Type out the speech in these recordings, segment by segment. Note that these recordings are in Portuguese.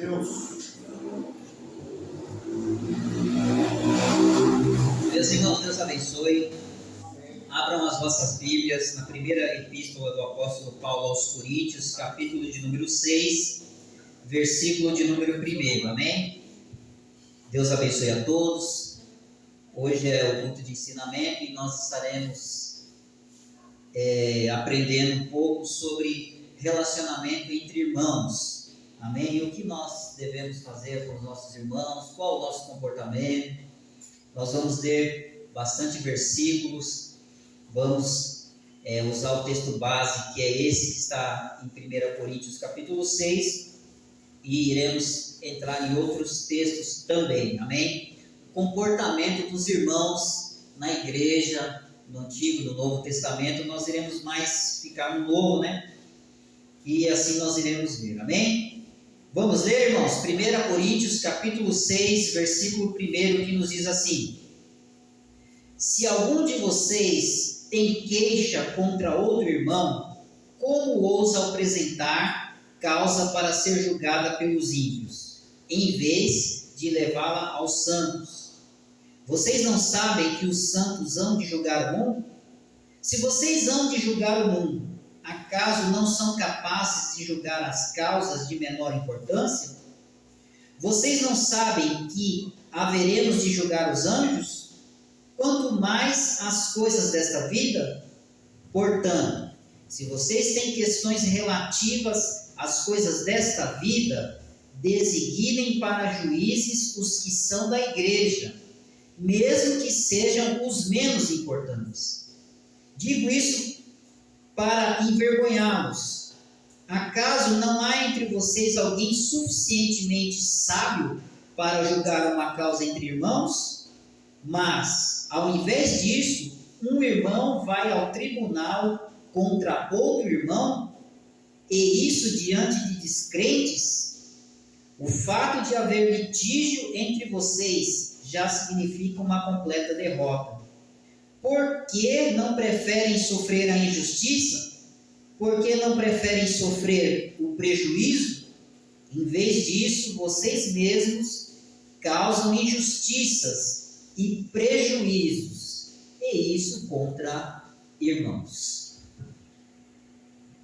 Deus. Meus irmãos, Deus abençoe. Abram as vossas Bíblias na primeira epístola do apóstolo Paulo aos Coríntios, capítulo de número 6, versículo de número 1. Amém? Deus abençoe a todos. Hoje é o culto de ensinamento e nós estaremos aprendendo um pouco sobre relacionamento entre irmãos. Amém? E o que nós devemos fazer com os nossos irmãos, qual o nosso comportamento. Nós vamos ler bastante versículos, vamos usar o texto base, que é esse que está em 1 Coríntios capítulo 6, e iremos entrar em outros textos também, amém? O comportamento dos irmãos na igreja, no Antigo e no Novo Testamento, nós iremos mais ficar no Novo, né? E assim nós iremos ver, amém? Vamos ler, irmãos, 1 Coríntios capítulo 6, versículo 1, que nos diz assim: se algum de vocês tem queixa contra outro irmão, como ousa apresentar causa para ser julgada pelos ímpios, em vez de levá-la aos santos? Vocês não sabem que os santos hão de julgar o mundo? Se vocês hão de julgar o mundo, acaso não são capazes de julgar as causas de menor importância? Vocês não sabem que haveremos de julgar os anjos? Quanto mais as coisas desta vida? Portanto, se vocês têm questões relativas às coisas desta vida, designem para juízes os que são da igreja, mesmo que sejam os menos importantes. Digo isso para envergonhá-los. Acaso não há entre vocês alguém suficientemente sábio para julgar uma causa entre irmãos? Mas, ao invés disso, um irmão vai ao tribunal contra outro irmão, e isso diante de descrentes? O fato de haver litígio entre vocês já significa uma completa derrota. Por que não preferem sofrer a injustiça? Por que não preferem sofrer o prejuízo? Em vez disso, vocês mesmos causam injustiças e prejuízos, e isso contra irmãos.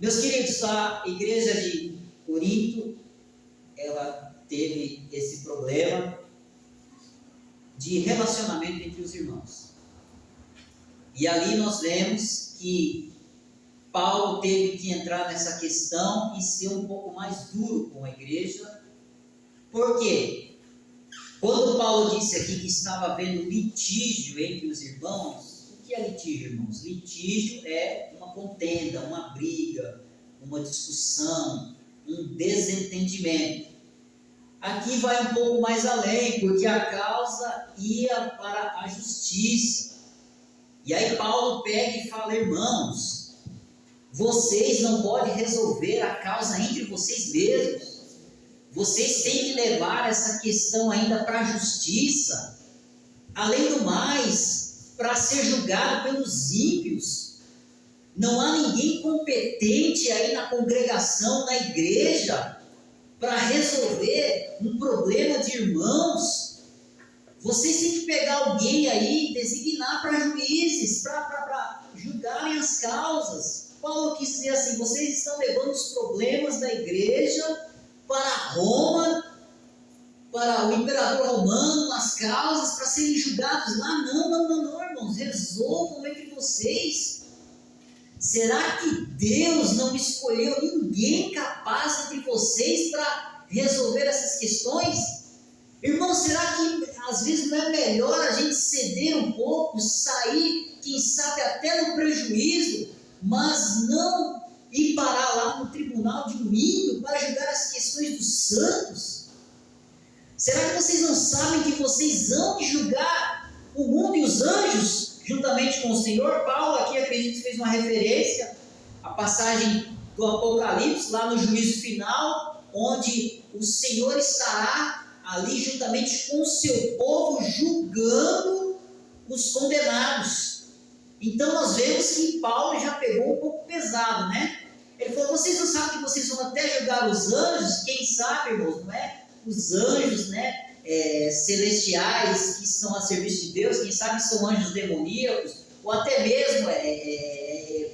Meus queridos, a igreja de Corinto, ela teve esse problema de relacionamento entre os irmãos. E ali nós vemos que Paulo teve que entrar nessa questão e ser um pouco mais duro com a igreja. Por quê? Quando Paulo disse aqui que estava havendo litígio entre os irmãos, o que é litígio, irmãos? Litígio é uma contenda, uma briga, uma discussão, um desentendimento. Aqui vai um pouco mais além, porque a causa ia para a justiça. E aí Paulo pega e fala: irmãos, vocês não podem resolver a causa entre vocês mesmos. Vocês têm que levar essa questão ainda para a justiça. Além do mais, para ser julgado pelos ímpios. Não há ninguém competente aí na congregação, na igreja, para resolver um problema de irmãos. Vocês têm que pegar alguém aí, designar para juízes, para julgarem as causas. Paulo quis dizer assim: vocês estão levando os problemas da igreja para Roma, para o imperador romano, as causas, para serem julgados lá. Não, irmãos, resolvam entre vocês. Será que Deus não escolheu ninguém capaz entre vocês para resolver essas questões? Irmãos, será que às vezes não é melhor a gente ceder um pouco, sair, quem sabe até no prejuízo, mas não ir parar lá no tribunal de um ímpio para julgar as questões dos santos? Será que vocês não sabem que vocês hão de julgar o mundo e os anjos juntamente com o Senhor? Paulo aqui, acredito que fez uma referência à passagem do Apocalipse, lá no juízo final, onde o Senhor estará ali juntamente com o seu povo, julgando os condenados. Então nós vemos que Paulo já pegou um pouco pesado, né? Ele falou: vocês não sabem que vocês vão até julgar os anjos? Quem sabe, irmãos, não é? os anjos, né, celestiais que estão a serviço de Deus, quem sabe são anjos demoníacos, ou até mesmo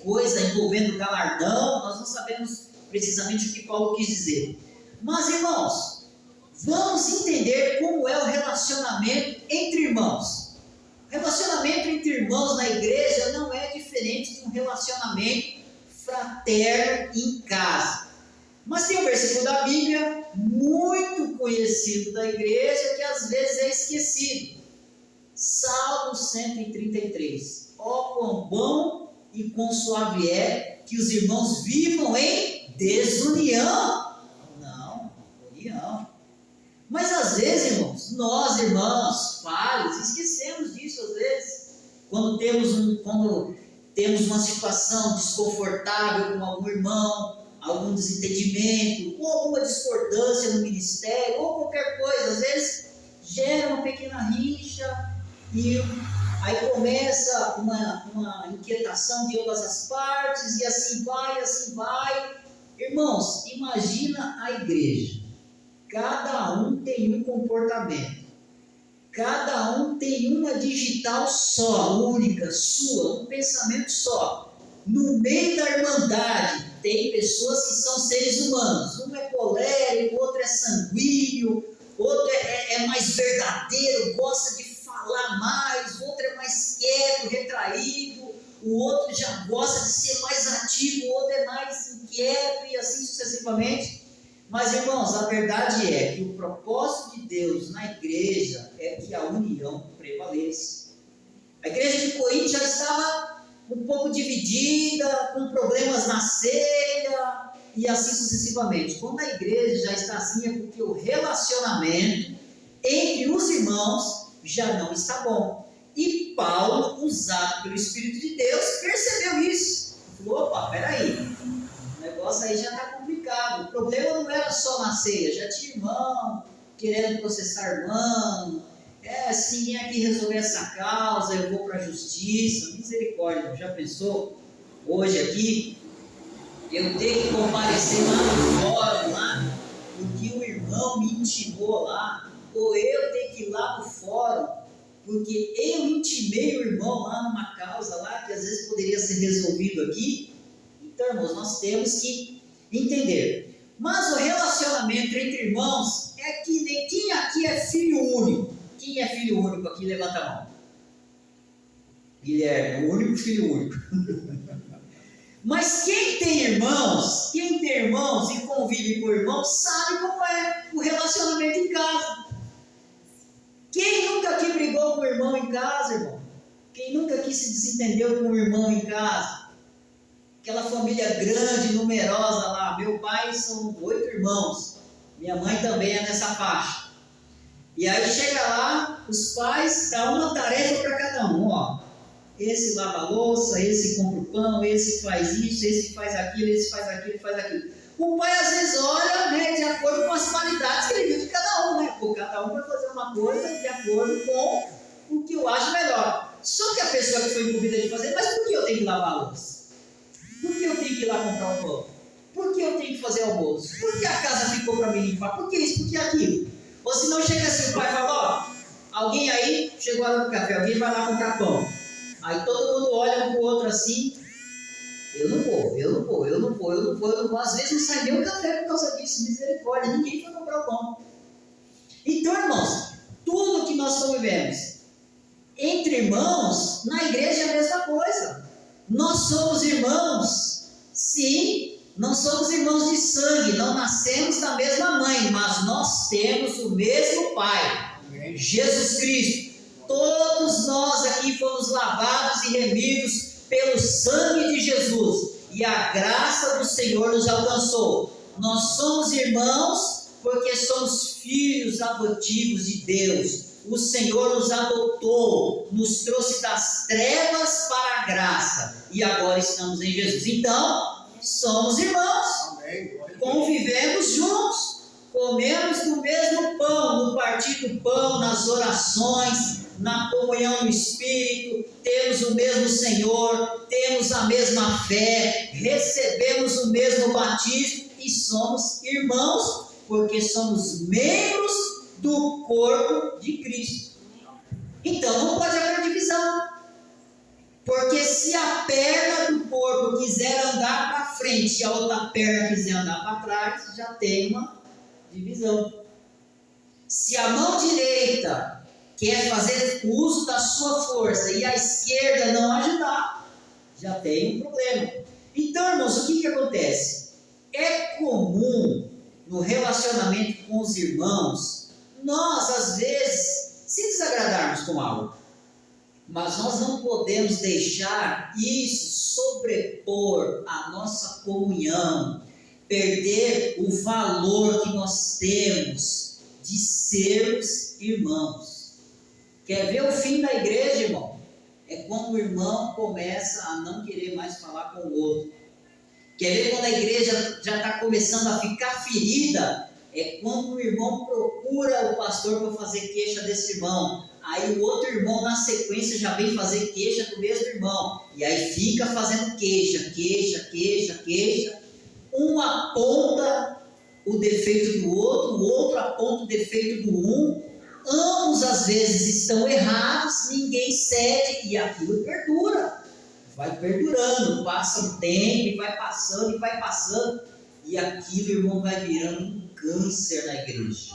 coisa envolvendo galardão, nós não sabemos precisamente o que Paulo quis dizer. Mas, irmãos, vamos entender como é o relacionamento entre irmãos. Relacionamento entre irmãos na igreja não é diferente de um relacionamento fraterno em casa. Mas tem um versículo da Bíblia muito conhecido da igreja que às vezes é esquecido. Salmo 133. Ó quão bom e quão suave é que os irmãos vivam em desunião. Não, união. Mas às vezes, irmãos, nós, irmãos, falhos, esquecemos disso às vezes. Quando temos uma situação desconfortável com algum irmão, algum desentendimento, ou alguma discordância no ministério, ou qualquer coisa, às vezes gera uma pequena rixa, e aí começa uma inquietação de ambas as partes, e assim vai, assim vai. Irmãos, imagina a igreja. Cada um tem um comportamento. Cada um tem uma digital só, única, sua, um pensamento só. No meio da irmandade, tem pessoas que são seres humanos. Um é colérico, outro é sanguíneo, outro é mais verdadeiro, gosta de falar mais, outro é mais quieto, retraído, o outro já gosta de ser mais ativo, o outro é mais inquieto e assim sucessivamente. Mas, irmãos, a verdade é que o propósito de Deus na igreja é que a união prevaleça. A igreja de Corinto já estava um pouco dividida, com problemas na ceia e assim sucessivamente. Quando a igreja já está assim, é porque o relacionamento entre os irmãos já não está bom. E Paulo, usado pelo Espírito de Deus, percebeu isso. Falou, opa, peraí, o negócio aí já está complicado. O problema não era só na ceia, já tinha irmão querendo processar irmão. Se ninguém aqui resolver essa causa, eu vou para a justiça. Misericórdia, já pensou? Hoje aqui, eu tenho que comparecer lá no fórum, lá, porque o irmão me intimou lá, ou eu tenho que ir lá no fórum, porque eu intimei o irmão lá numa causa lá, que às vezes poderia ser resolvido aqui. Então, irmãos, nós temos que entender. Mas o relacionamento entre irmãos é que nem quem aqui é filho único. Quem é filho único aqui? Levanta a mão. Guilherme, o único filho único. Mas quem tem irmãos e convive com irmãos, sabe como é o relacionamento em casa. Quem nunca aqui brigou com o irmão em casa, irmão? Quem nunca aqui se desentendeu com o irmão em casa? Aquela família grande, numerosa lá. Meu pai são 8 irmãos. Minha mãe também é nessa faixa. E aí chega lá, os pais dão uma tarefa para cada um, ó. Esse lava a louça, esse compra o pão, esse faz isso, esse faz aquilo, esse faz aquilo, faz aquilo. O pai às vezes olha, né, de acordo com as qualidades que ele viu de cada um, né? Porque cada um vai fazer uma coisa de acordo com o que eu acho melhor. Só que a pessoa que foi incumbida de fazer, mas por que eu tenho que lavar a louça? Por que eu tenho que ir lá comprar o pão? Por que eu tenho que fazer almoço? Por que a casa ficou para mim limpar? Por que isso? Por que aquilo? Ou se não chega assim, o pai fala, ó, alguém aí chegou lá no café, alguém vai lá comprar pão. Aí todo mundo olha um para o outro assim, eu não vou. Às vezes não sai nem o café por causa disso, misericórdia, ninguém foi comprar o pão. Então, irmãos, tudo que nós convivemos entre irmãos, na igreja é a mesma coisa. Nós somos irmãos, sim, não somos irmãos de sangue, não nascemos da mesma mãe, mas nós temos o mesmo Pai, Jesus Cristo. Todos nós aqui fomos lavados e remidos pelo sangue de Jesus, e a graça do Senhor nos alcançou. Nós somos irmãos porque somos filhos adotivos de Deus. O Senhor nos adotou, nos trouxe das trevas para a graça, e agora estamos em Jesus. Então, somos irmãos, convivemos juntos, comemos do mesmo pão, no partir do pão, nas orações, na comunhão no Espírito, temos o mesmo Senhor, temos a mesma fé, recebemos o mesmo batismo e somos irmãos Porque somos membros do corpo de Cristo. Então não pode haver divisão. Porque se a perna do corpo quiser andar para frente e a outra perna quiser andar para trás, já tem uma divisão. Se a mão direita quer fazer uso da sua força e a esquerda não ajudar, já tem um problema. Então, irmãos, o que acontece? É comum no relacionamento com os irmãos, nós às vezes se desagradarmos com algo, mas nós não podemos deixar isso sobrepor a nossa comunhão, perder o valor que nós temos de sermos irmãos. Quer ver o fim da igreja, irmão? É quando o irmão começa a não querer mais falar com o outro. Quer ver quando a igreja já está começando a ficar ferida? É quando o irmão procura o pastor para fazer queixa desse irmão. Aí o outro irmão na sequência já vem fazer queixa do mesmo irmão. E aí fica fazendo queixa. Um aponta o defeito do outro, o outro aponta o defeito do um. Ambos às vezes estão errados, ninguém cede e aquilo perdura. Vai perdurando, passa um tempo e vai passando. E aquilo, irmão, vai virando um câncer na igreja.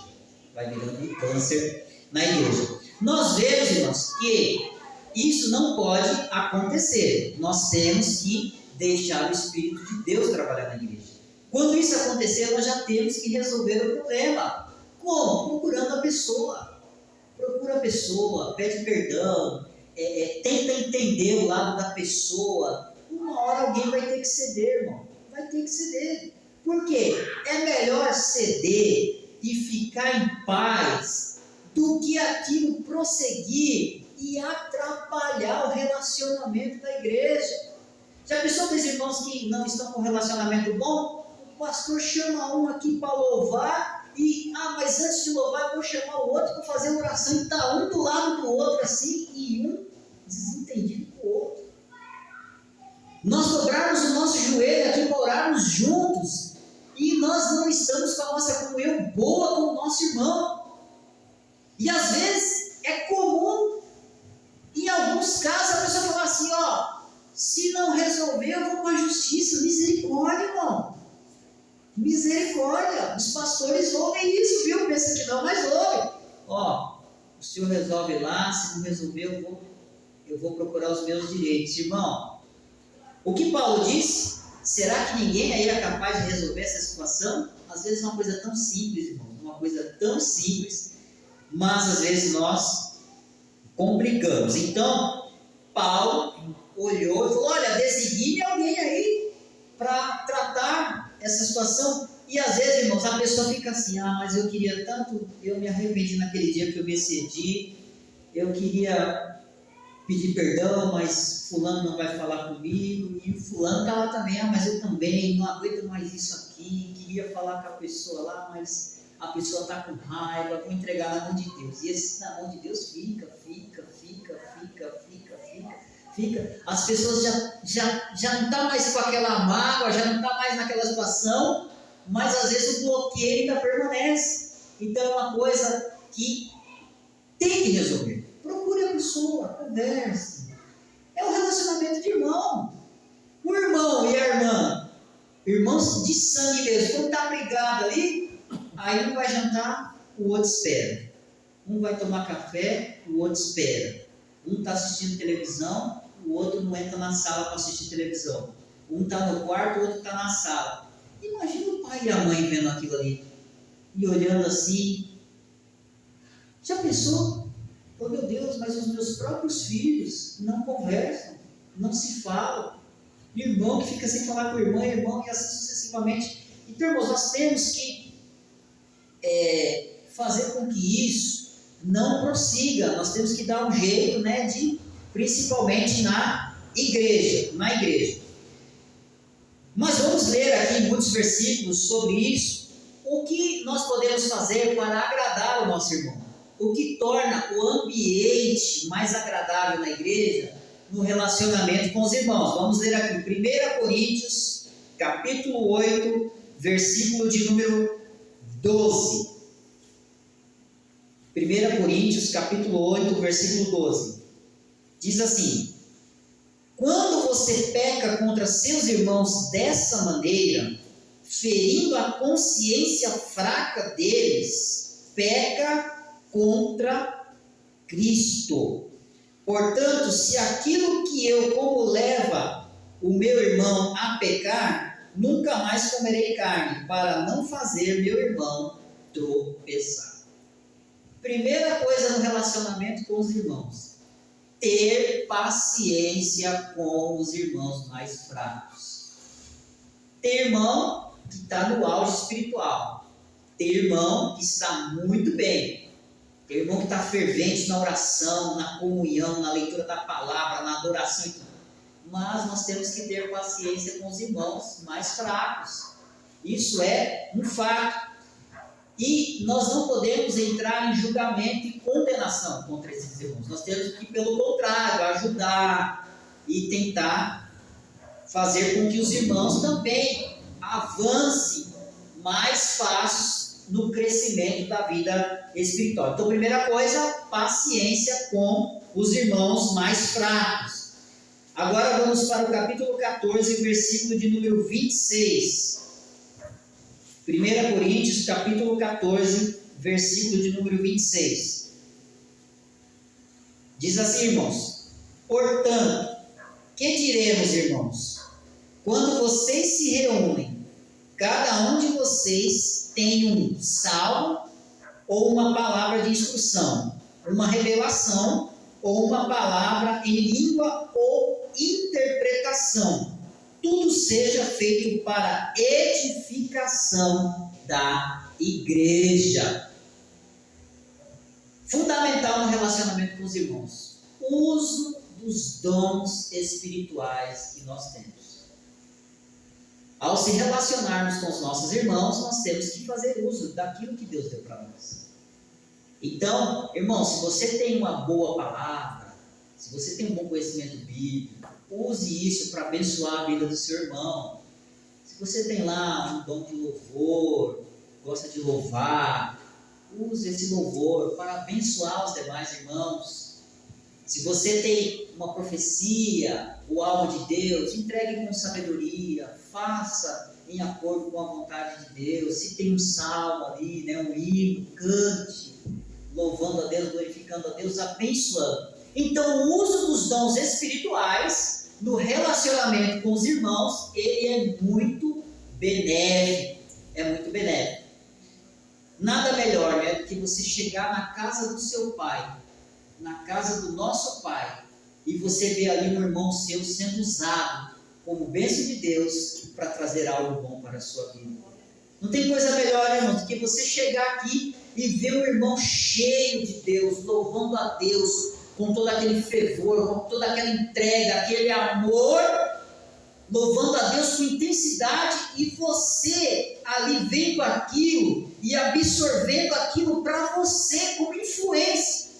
Nós vemos, irmãos, que isso não pode acontecer. Nós temos que deixar o Espírito de Deus trabalhar na igreja. Quando isso acontecer, nós já temos que resolver o problema. Como? Procurando a pessoa. Procura a pessoa, pede perdão, tenta entender o lado da pessoa. Uma hora alguém vai ter que ceder, irmão. Vai ter que ceder. Por quê? É melhor ceder e ficar em paz do que aquilo prosseguir e atrapalhar o relacionamento da igreja. Já pensou dos irmãos que não estão com relacionamento bom? O pastor chama um aqui para louvar e, mas antes de louvar eu vou chamar o outro para fazer oração e está um do lado do outro assim e um desentendido com o outro. Nós dobrarmos o nosso joelho aqui para orarmos juntos e nós não estamos com a nossa comunhão boa com o nosso irmão. E às vezes é comum, em alguns casos, a pessoa falar assim, se não resolver, eu vou para a justiça. Misericórdia, irmão. Misericórdia. Os pastores ouvem isso, viu? Pensa que não, mas ouvem. O senhor resolve lá, se não resolver, eu vou procurar os meus direitos. Irmão, o que Paulo diz? Será que ninguém aí é capaz de resolver essa situação? Às vezes é uma coisa tão simples, irmão. Uma coisa tão simples, mas às vezes nós complicamos. Então, Paulo olhou e falou, olha, designe alguém aí para tratar essa situação. E às vezes, irmãos, a pessoa fica assim, mas eu queria tanto, eu me arrependi naquele dia que eu me excedi, eu queria pedir perdão, mas fulano não vai falar comigo, e o fulano está lá também, mas eu também não aguento mais isso aqui, queria falar com a pessoa lá, mas a pessoa está com raiva, vou entregar na mão de Deus. E esse na mão de Deus fica. As pessoas já não estão mais com aquela mágoa, já não estão mais naquela situação, mas às vezes o bloqueio ainda permanece. Então é uma coisa que tem que resolver. Procure a pessoa, converse. É um relacionamento de irmão. O irmão e a irmã, irmãos de sangue mesmo, quando está brigado ali, aí um vai jantar, o outro espera. Um vai tomar café, o outro espera. Um está assistindo televisão, o outro não entra na sala para assistir televisão. Um está no quarto, o outro está na sala. Imagina o pai e a mãe vendo aquilo ali e olhando assim. Já pensou? Oh meu Deus, mas os meus próprios filhos não conversam, não se falam. Irmão que fica sem falar com irmão e assim sucessivamente. Então, irmãos, nós temos que fazer com que isso não prossiga. Nós temos que dar um jeito, principalmente na igreja. Mas vamos ler aqui muitos versículos sobre isso. O que nós podemos fazer para agradar o nosso irmão? O que torna o ambiente mais agradável na igreja, no relacionamento com os irmãos. Vamos ler aqui, 1 Coríntios, capítulo 8, versículo de número 12. 1 Coríntios capítulo 8, versículo 12. Diz assim: quando você peca contra seus irmãos dessa maneira, ferindo a consciência fraca deles, peca contra Cristo. Portanto, se aquilo que eu como leva o meu irmão a pecar, nunca mais comerei carne, para não fazer meu irmão tropeçar. Primeira coisa no relacionamento com os irmãos: ter paciência com os irmãos mais fracos. Ter irmão que está no auge espiritual, ter irmão que está muito bem, ter irmão que está fervente na oração, na comunhão, na leitura da palavra, na adoração e tudo. Mas nós temos que ter paciência com os irmãos mais fracos. Isso é um fato. E nós não podemos entrar em julgamento e condenação contra esses irmãos. Nós temos que, pelo contrário, ajudar e tentar fazer com que os irmãos também avancem mais passos no crescimento da vida espiritual. Então, primeira coisa, paciência com os irmãos mais fracos. Agora vamos para o capítulo 14, versículo de número 26. 1 Coríntios capítulo 14, versículo de número 26. Diz assim, irmãos: portanto, que diremos, irmãos? Quando vocês se reúnem, cada um de vocês tem um salmo ou uma palavra de instrução, uma revelação ou uma palavra em língua ou interpretação. Tudo seja feito para edificação da igreja. Fundamental no relacionamento com os irmãos: o uso dos dons espirituais que nós temos. Ao se relacionarmos com os nossos irmãos, nós temos que fazer uso daquilo que Deus deu para nós. Então, irmão, se você tem uma boa palavra, se você tem um bom conhecimento bíblico, use isso para abençoar a vida do seu irmão. Se você tem lá um dom de louvor, gosta de louvar, use esse louvor para abençoar os demais irmãos. Se você tem uma profecia ou algo de Deus, entregue com sabedoria, faça em acordo com a vontade de Deus. Se tem um salmo ali, um hino, cante, louvando a Deus, glorificando a Deus, abençoando. Então, o uso dos dons espirituais no relacionamento com os irmãos, ele é muito benéfico. É muito benéfico. Nada melhor, do que você chegar na casa do seu pai, na casa do nosso pai, e você ver ali um irmão seu sendo usado como bênção de Deus para trazer algo bom para a sua vida. Não tem coisa melhor, irmão, do que você chegar aqui e ver um irmão cheio de Deus, louvando a Deus com todo aquele fervor, com toda aquela entrega, aquele amor, louvando a Deus com intensidade, e você ali vendo aquilo e absorvendo aquilo para você como influência.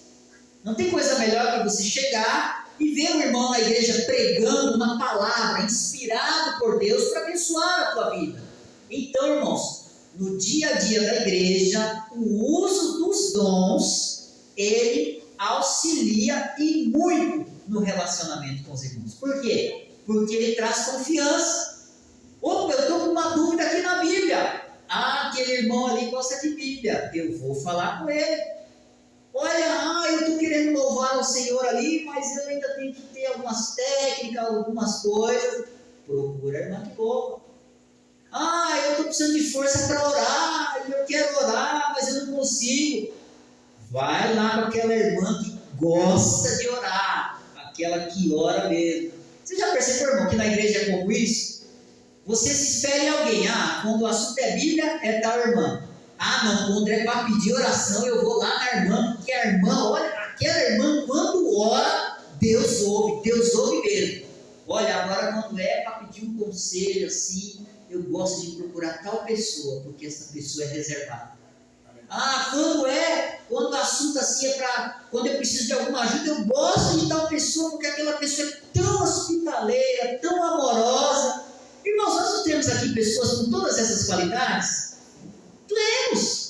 Não tem coisa melhor que você chegar e ver um irmão na igreja pregando uma palavra, inspirado por Deus para abençoar a tua vida. Então, irmãos, no dia a dia da igreja, o uso dos dons, ele auxilia e muito no relacionamento com os irmãos. Por quê? Porque ele traz confiança. Opa, eu estou com uma dúvida aqui na Bíblia. Aquele irmão ali gosta de Bíblia, eu vou falar com ele. Olha, eu estou querendo louvar o Senhor ali, mas eu ainda tenho que ter algumas técnicas, algumas coisas. Procura a irmã que louva. Eu estou precisando de força para orar, eu quero orar, mas eu não consigo. Vai lá com aquela irmã que gosta de orar, aquela que ora mesmo. Você já percebeu, irmão, que na igreja é como isso? Você se espera em alguém. Quando o assunto é Bíblia, é tal irmã. Não, quando é para pedir oração, eu vou lá na irmã, porque a irmã, olha, aquela irmã, quando ora, Deus ouve mesmo. Olha, agora quando é para pedir um conselho assim, eu gosto de procurar tal pessoa, porque essa pessoa é reservada. Quando o assunto assim é para, quando eu preciso de alguma ajuda, eu gosto de tal pessoa, porque aquela pessoa é tão hospitaleira, tão amorosa. Irmãos, nós não temos aqui pessoas com todas essas qualidades? Temos.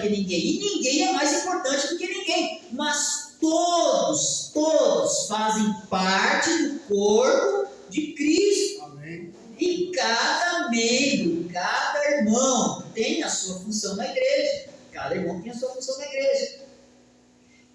que ninguém, e ninguém é mais importante do que ninguém, mas todos fazem parte do corpo de Cristo. Amém. E cada membro, cada irmão tem a sua função na igreja. Cada irmão tem a sua função na igreja.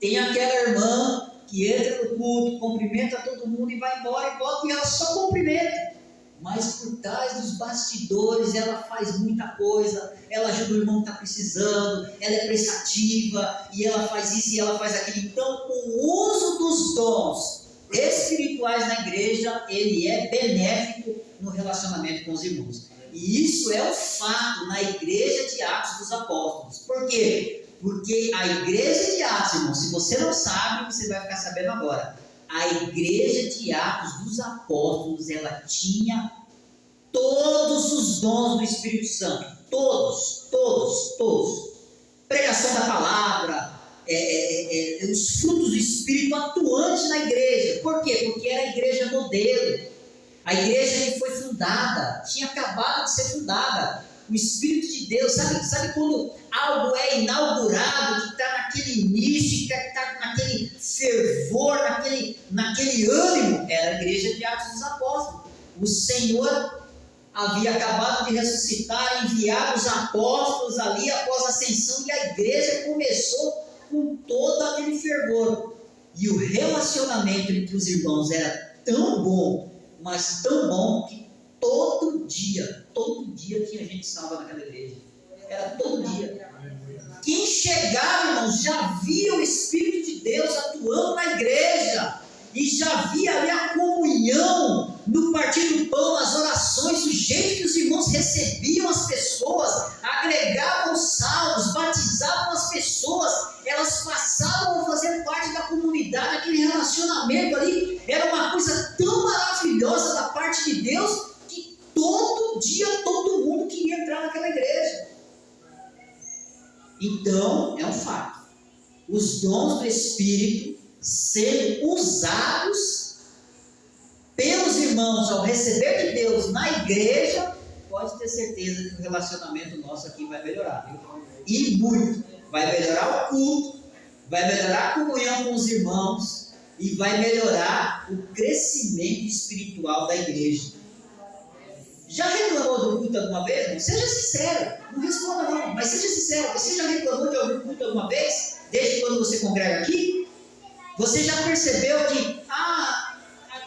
Tem aquela irmã que entra no culto, cumprimenta todo mundo e vai embora e volta, e ela só cumprimenta. Mas por trás dos bastidores ela faz muita coisa, ela ajuda o irmão que está precisando, ela é prestativa, e ela faz isso e ela faz aquilo. Então, o uso dos dons espirituais na igreja, ele é benéfico no relacionamento com os irmãos. E isso é um fato na igreja de Atos dos Apóstolos. Por quê? Porque a igreja de Atos, irmão, se você não sabe, você vai ficar sabendo agora. A igreja de Atos dos Apóstolos, ela tinha todos os dons do Espírito Santo. Todos. Pregação da palavra, os frutos do Espírito atuantes na igreja. Por quê? Porque era a igreja modelo. A igreja que foi fundada, tinha acabado de ser fundada. O Espírito de Deus, sabe quando algo é inaugurado, que está naquele início, que está naquele fervor, naquele ânimo? Era a igreja de Atos dos Apóstolos. O Senhor havia acabado de ressuscitar, enviar os apóstolos ali após a ascensão, e a igreja começou com todo aquele fervor. E o relacionamento entre os irmãos era tão bom, mas tão bom, que todo dia tinha gente salva naquela igreja. Era todo dia. Quem chegava, irmãos, já via o Espírito de Deus atuando na igreja, e já via ali a comunhão no partir do pão, as orações, o jeito que os irmãos recebiam as pessoas, agregavam os salvos, batizavam as pessoas, elas passavam a fazer parte da comunidade. Aquele relacionamento ali era uma coisa tão maravilhosa da parte de Deus, que todo dia todo mundo queria entrar naquela igreja. Então, é um fato, os dons do Espírito sendo usados pelos irmãos ao receber de Deus na igreja, pode ter certeza que o relacionamento nosso aqui vai melhorar, viu? E muito. Vai melhorar o culto, vai melhorar a comunhão com os irmãos, e vai melhorar o crescimento espiritual da igreja. Já reclamou do culto alguma vez? Não seja sincero, não responda não, mas seja sincero. Você já reclamou de ouvir culto alguma vez? Desde quando você congrega aqui? Você já percebeu que a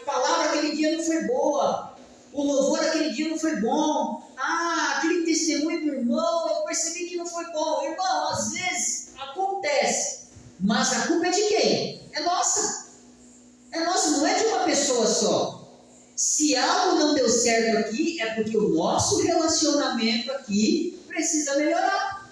palavra aquele dia não foi boa, o louvor aquele dia não foi bom, aquele testemunho do irmão, eu percebi que não foi bom. Irmão, às vezes acontece, mas a culpa é de quem? É nossa, não é de uma pessoa só. Se algo não deu certo aqui, é porque o nosso relacionamento aqui precisa melhorar.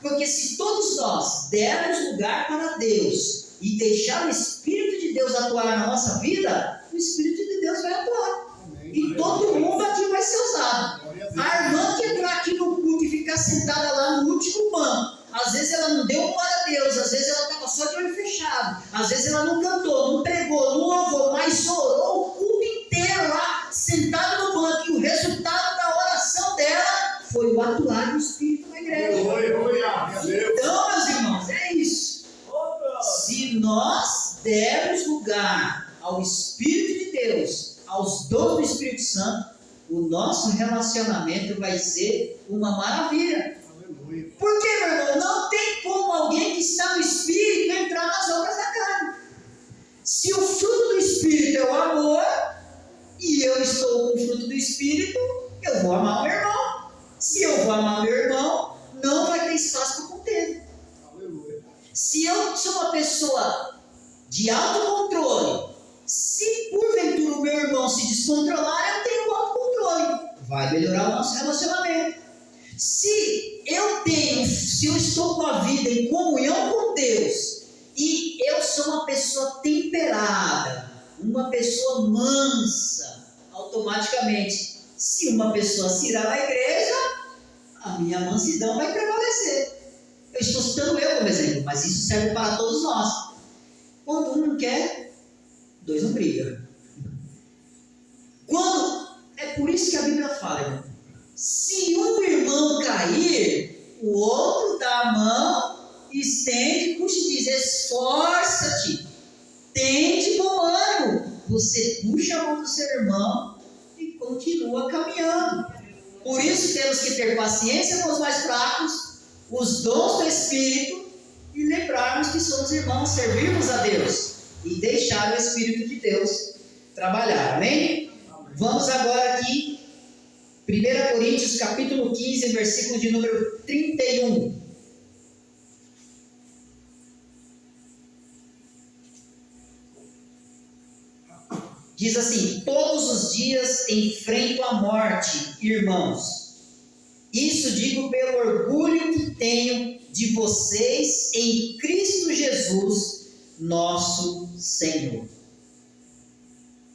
Porque se todos nós dermos lugar para Deus e deixar o Espírito de Deus atuar na nossa vida, o Espírito de Deus vai atuar. E todo mundo aqui vai ser usado. A irmã que entrar aqui no culto e ficar sentada lá no último banco, às vezes ela não deu glória a Deus, às vezes ela estava só de olho fechado, às vezes ela não cantou, não pregou, não louvou, mas orou o culto inteiro lá, sentada no banco, e o resultado da oração dela foi o atuar do Espírito na igreja. Então, meus irmãos, é isso. Se nós dermos lugar ao Espírito de Deus, aos dons do Espírito Santo, o nosso relacionamento vai ser uma maravilha. Por quê, meu irmão? Não tem como alguém que está no Espírito entrar nas obras da carne. Se o fruto do Espírito é o amor, e eu estou com o fruto do Espírito, eu vou amar o meu irmão. Se eu vou amar o meu irmão, não vai ter espaço para contender. Se eu sou uma pessoa de autocontrole, se porventura o meu irmão se descontrolar, eu tenho autocontrole. Vai melhorar o nosso relacionamento. Se eu estou com a vida em comunhão com Deus, e eu sou uma pessoa temperada, uma pessoa mansa, automaticamente, se uma pessoa se irá na igreja, a minha mansidão vai prevalecer. Eu estou citando eu como exemplo, mas isso serve para todos nós. Quando um não quer, dois não brigam. É por isso que a Bíblia fala, irmão, se um irmão cair, o outro dá estende, puxa e diz: esforça-te, tende bom ânimo. Você puxa a mão do seu irmão e continua caminhando. Por isso temos que ter paciência com os mais fracos, os dons do Espírito, e lembrarmos que somos irmãos, servirmos a Deus e deixar o Espírito de Deus trabalhar. Amém? Vamos agora aqui, 1 Coríntios capítulo 15, versículo de número 31. Diz assim: todos os dias enfrento a morte, irmãos. Isso digo pelo orgulho que tenho de vocês em Cristo Jesus, nosso Senhor.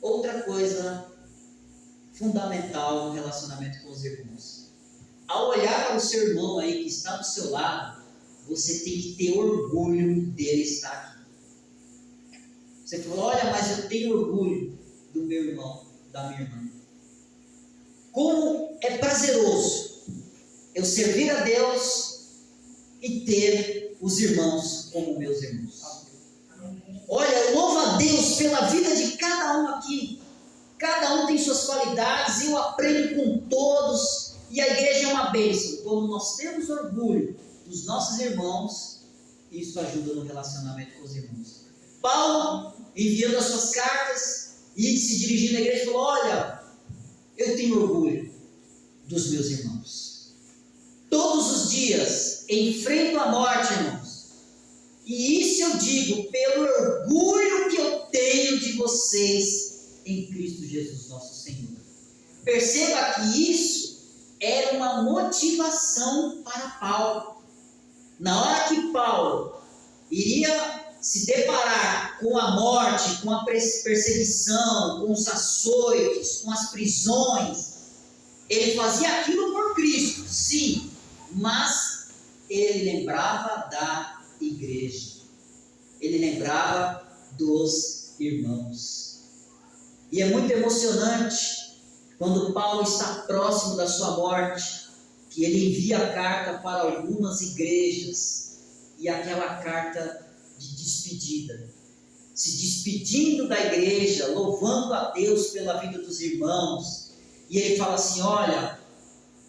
Outra coisa fundamental no relacionamento com os irmãos. Ao olhar para o seu irmão aí que está do seu lado, você tem que ter orgulho dele estar aqui. Você falou: olha, mas eu tenho orgulho do meu irmão, da minha irmã. Como é prazeroso eu servir a Deus e ter os irmãos como meus irmãos. Olha, eu louvo a Deus pela vida de cada um aqui. Cada um tem suas qualidades, eu aprendo com todos, e a igreja é uma bênção. Quando nós temos orgulho dos nossos irmãos, isso ajuda no relacionamento com os irmãos. Paulo, enviando as suas cartas e se dirigindo à igreja, falou: olha, eu tenho orgulho dos meus irmãos. Todos os dias enfrento a morte, irmãos. E isso eu digo pelo orgulho que eu tenho de vocês em Cristo Jesus, nosso Senhor. Perceba que isso era uma motivação para Paulo. Na hora que Paulo iria se deparar com a morte, com a perseguição, com os açoites, com as prisões, ele fazia aquilo por Cristo, sim, mas ele lembrava da igreja, ele lembrava dos irmãos. E é muito emocionante quando Paulo está próximo da sua morte, que ele envia a carta para algumas igrejas, e aquela carta de despedida, se despedindo da igreja, louvando a Deus pela vida dos irmãos, e ele fala assim: olha,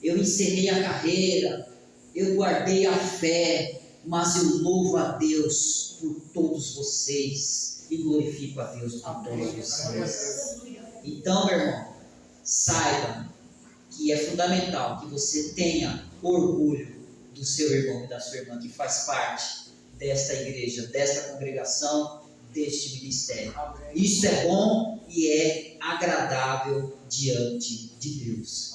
eu encerrei a carreira, eu guardei a fé, mas eu louvo a Deus por todos vocês e glorifico a Deus por todos vocês. Então, meu irmão, saiba que é fundamental que você tenha orgulho do seu irmão e da sua irmã que faz parte desta igreja, desta congregação, deste ministério. Isso é bom e é agradável diante de Deus.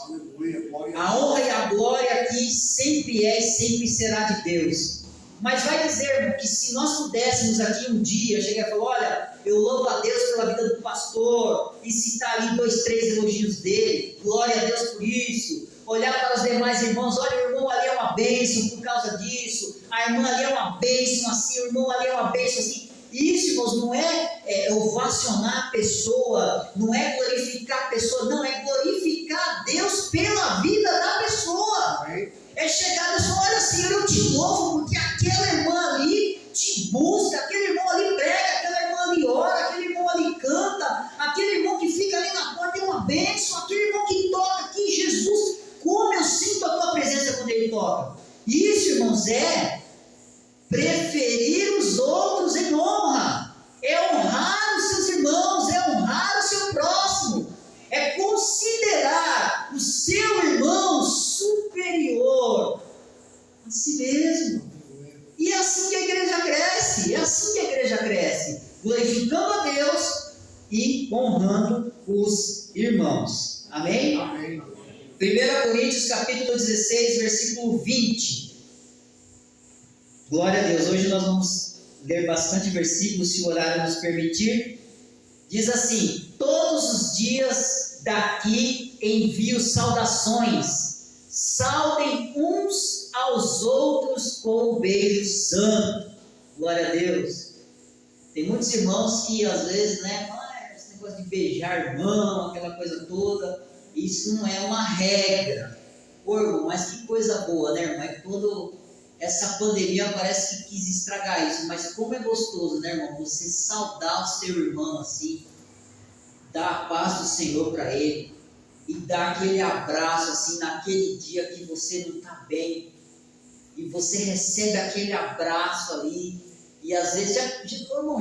A honra e a glória aqui sempre é e sempre será de Deus. Mas vai dizer que se nós pudéssemos aqui um dia chegar e falar: olha, eu louvo a Deus pela vida do pastor, e citar ali 2, 3 elogios dele, glória a Deus por isso, olhar para os demais irmãos: olha, o irmão ali é uma bênção por causa disso, a irmã ali é uma bênção assim, o irmão ali é uma bênção assim. Isso, irmãos, não é ovacionar a pessoa, não é glorificar a pessoa, não, é glorificar a Deus pela vida da pessoa. É chegar e falar: olha, Senhor, eu te louvo porque aquela irmã ali te busca, aquele irmão ali prega, aquela irmã ali ora, aquele irmão ali canta, aquele irmão que fica ali na porta é uma bênção, aquele irmão que toca aqui, Jesus, como eu sinto a tua presença quando ele toca. Isso, irmãos, é preferir os outros em honra, é honrar os seus irmãos, é honrar o seu próximo, é considerar o seu irmão superior a si mesmo. E é assim que a igreja cresce, glorificando a Deus e honrando os irmãos. Amém? Amém. 1 Coríntios capítulo 16, versículo 20. Glória a Deus. Hoje nós vamos ler bastante versículos, se o horário nos permitir. Diz assim: todos os dias daqui envio saudações, saudem uns aos outros com um beijo santo. Glória a Deus. Tem muitos irmãos que às vezes, esse negócio de beijar irmão, aquela coisa toda, isso não é uma regra. Pô, irmão, mas que coisa boa, né, irmão? essa pandemia parece que quis estragar isso, mas como é gostoso, né, irmão? Você saudar o seu irmão assim, dar a paz do Senhor para ele e dar aquele abraço assim naquele dia que você não está bem e você recebe aquele abraço ali e às vezes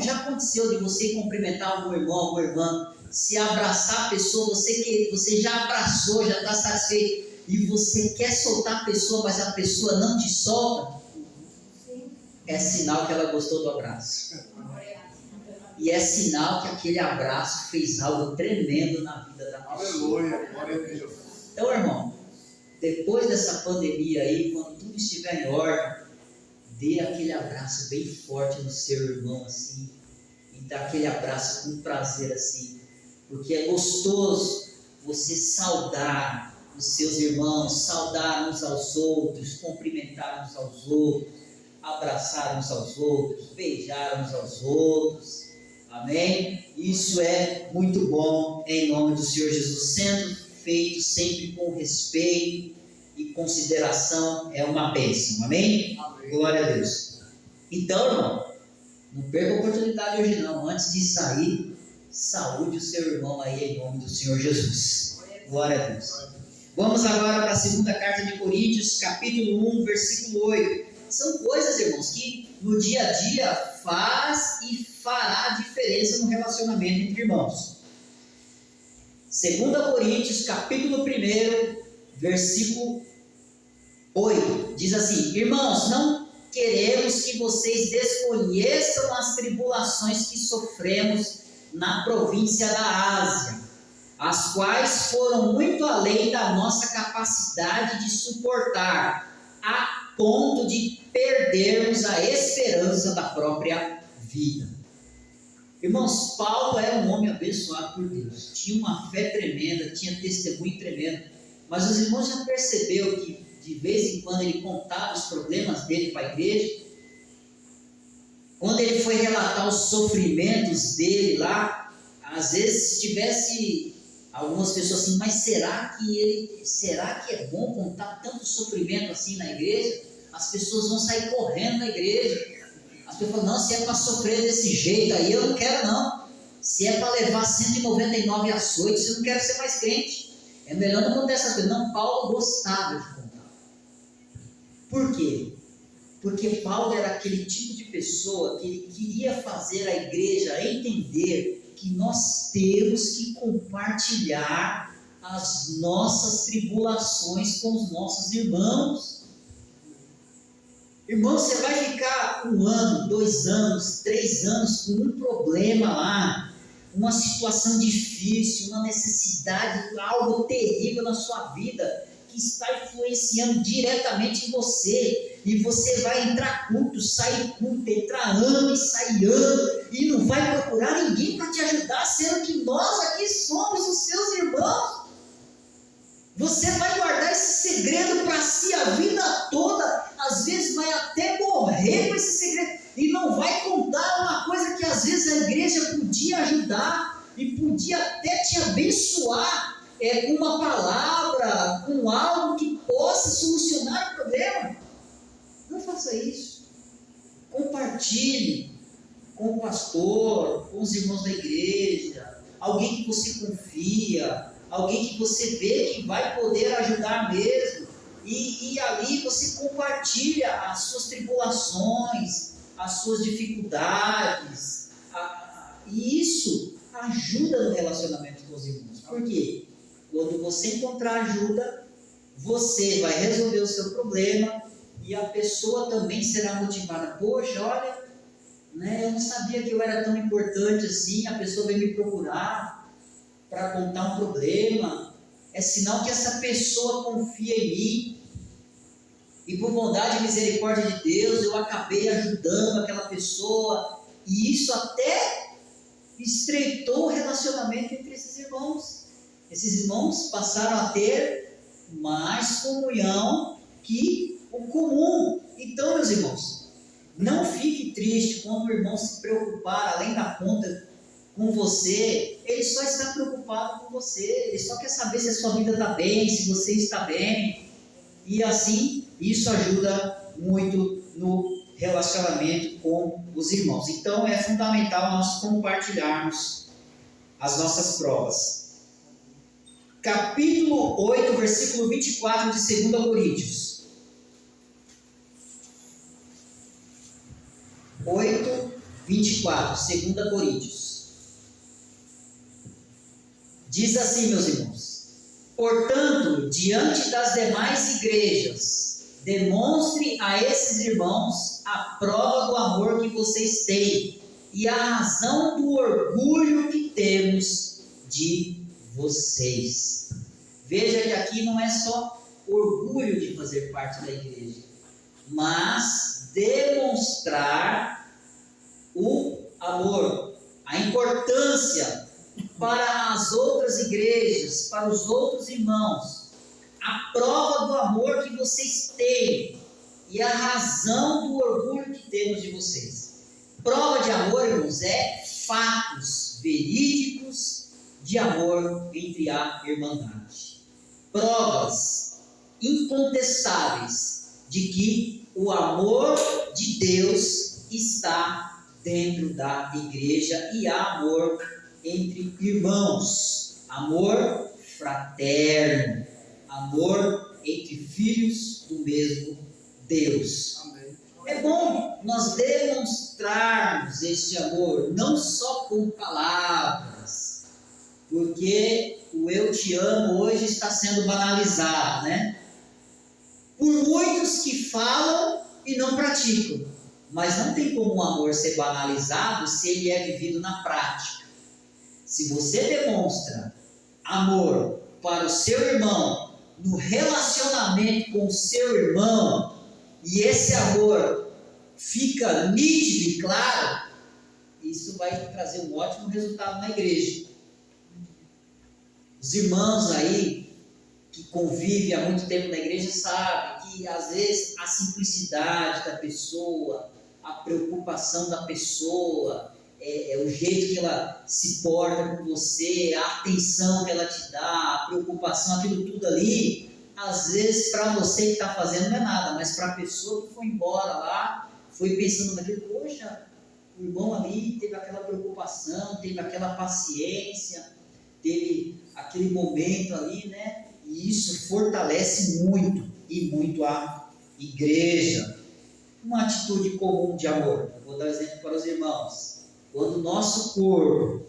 já aconteceu de você cumprimentar algum irmão, alguma irmã, se abraçar a pessoa, você já abraçou, já está satisfeito e você quer soltar a pessoa, mas a pessoa não te solta, é sinal que ela gostou do abraço. E é sinal que aquele abraço fez algo tremendo na vida da pessoa. Aleluia, glória a Deus. Então, irmão, depois dessa pandemia aí, quando tudo estiver em ordem, dê aquele abraço bem forte no seu irmão assim, e dá aquele abraço com prazer assim, porque é gostoso você saudar os seus irmãos, saudar uns aos outros, cumprimentar uns aos outros, abraçar uns aos outros, beijar uns aos outros, amém? Isso é muito bom em nome do Senhor Jesus, sendo feito sempre com respeito e consideração, é uma bênção, amém? Amém. Glória a Deus. Então, irmão, não perca a oportunidade hoje não, antes de sair, saúde o seu irmão aí em nome do Senhor Jesus. Glória a Deus. Vamos agora para a segunda carta de Coríntios, capítulo 1, versículo 8. São coisas, irmãos, que no dia a dia faz e fará diferença no relacionamento entre irmãos. 2 Coríntios, capítulo 1, versículo 8, diz assim: irmãos, não queremos que vocês desconheçam as tribulações que sofremos na província da Ásia, as quais foram muito além da nossa capacidade de suportar, a ponto de perdermos a esperança da própria vida. Irmãos, Paulo era um homem abençoado por Deus, tinha uma fé tremenda, tinha testemunho tremendo, mas os irmãos já perceberam que de vez em quando ele contava os problemas dele para a igreja, quando ele foi relatar os sofrimentos dele lá, às vezes se tivesse algumas pessoas assim, mas será que é bom contar tanto sofrimento assim na igreja? As pessoas vão sair correndo da igreja. As pessoas falam, não, se é para sofrer desse jeito aí, eu não quero não. Se é para levar 199 açoites, eu não quero ser mais crente. É melhor não contar essas coisas. Não, Paulo gostava de contar. Por quê? Porque Paulo era aquele tipo de pessoa que ele queria fazer a igreja entender que nós temos que compartilhar as nossas tribulações com os nossos irmãos. Irmão, você vai ficar 1 ano, 2 anos, 3 anos com um problema lá, uma situação difícil, uma necessidade, algo terrível na sua vida, que está influenciando diretamente em você, e você vai entrar culto, sair culto, entrar ano e sair ano, e não vai procurar ninguém para te ajudar, sendo que nós aqui somos os seus irmãos. Você vai guardar esse segredo para si a vida toda, às vezes vai até morrer com esse segredo, e não vai contar uma coisa que às vezes a igreja podia ajudar, e podia até te abençoar, com uma palavra, com algo que possa solucionar o problema. Não faça isso. Compartilhe com o pastor, com os irmãos da igreja, alguém que você confia, alguém que você vê que vai poder ajudar mesmo, e ali você compartilha as suas tribulações, as suas dificuldades, e isso ajuda no relacionamento com os irmãos. Por quê? Quando você encontrar ajuda, você vai resolver o seu problema, e a pessoa também será motivada. Poxa, olha, né, eu não sabia que eu era tão importante assim, a pessoa veio me procurar para contar um problema, é sinal que essa pessoa confia em mim, e por bondade e misericórdia de Deus, eu acabei ajudando aquela pessoa, e isso até estreitou o relacionamento entre esses irmãos. Esses irmãos passaram a ter mais comunhão que o comum. Então, meus irmãos, não fique triste quando o irmão se preocupar além da conta com você. Ele só está preocupado com você, ele só quer saber se a sua vida está bem, se você está bem, e assim isso ajuda muito no relacionamento com os irmãos. Então é fundamental nós compartilharmos as nossas provas. Capítulo 8, versículo 24 de 2 Coríntios. 8, 24, 2 Coríntios. Diz assim, meus irmãos: portanto, diante das demais igrejas, demonstre a esses irmãos a prova do amor que vocês têm e a razão do orgulho que temos de vocês. Veja que aqui não é só orgulho de fazer parte da igreja, mas demonstrar o amor, a importância para as outras igrejas, para os outros irmãos, a prova do amor que vocês têm e a razão do orgulho que temos de vocês. Prova de amor, irmãos, é fatos verídicos de amor entre a irmandade. Provas incontestáveis de que o amor de Deus está dentro da igreja e há amor entre irmãos, amor fraterno, amor entre filhos do mesmo Deus. Amém. É bom nós demonstrarmos este amor, não só com palavras, porque o eu te amo hoje está sendo banalizado, né? Por muitos que falam e não praticam, mas não tem como o amor ser banalizado se ele é vivido na prática. Se você demonstra amor para o seu irmão no relacionamento com o seu irmão, e esse amor fica nítido e claro, isso vai trazer um ótimo resultado na igreja. Os irmãos aí que convivem há muito tempo na igreja sabem que às vezes a simplicidade da pessoa, a preocupação da pessoa, o jeito que ela se porta com você, a atenção que ela te dá, a preocupação, aquilo tudo ali, às vezes para você que está fazendo não é nada, mas para a pessoa que foi embora lá, foi pensando naquilo, poxa, o irmão ali teve aquela preocupação, teve aquela paciência, teve aquele momento ali, né? E isso fortalece muito, e muito a igreja. Uma atitude comum de amor, eu vou dar um exemplo para os irmãos. Quando o nosso corpo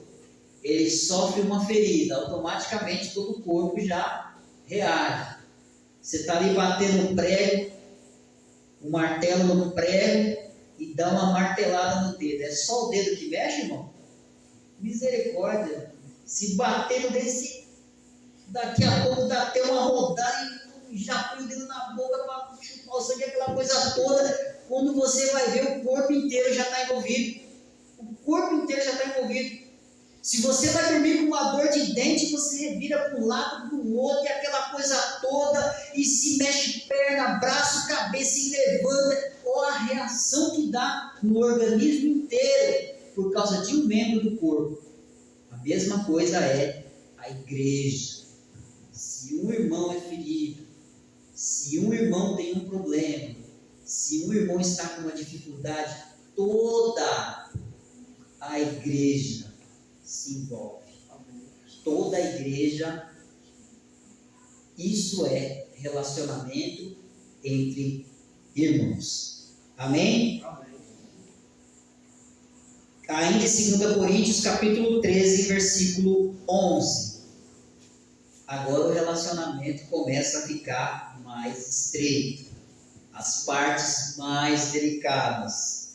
ele sofre uma ferida, automaticamente todo o corpo já reage. Você está ali batendo o prego, o martelo no prego e dá uma martelada no dedo. É só o dedo que mexe, irmão? Misericórdia. Se bater no dedo, daqui a pouco dá até uma rodada e já põe o dedo na boca para chupar o sangue, aquela coisa toda. Quando você vai ver, o corpo inteiro já está envolvido. O corpo inteiro já está envolvido. Se você vai dormir com uma dor de dente, você vira para um lado, para o outro, e aquela coisa toda, e se mexe perna, braço, cabeça, e levanta. Ou a reação que dá no organismo inteiro, por causa de um membro do corpo. A mesma coisa é a igreja. Se um irmão é ferido, se um irmão tem um problema, se um irmão está com uma dificuldade, toda a igreja se envolve. Toda a igreja. Isso é relacionamento entre irmãos. Amém? Amém. Ainda em 2 Coríntios, capítulo 13, versículo 11. Agora o relacionamento começa a ficar mais estreito. As partes mais delicadas.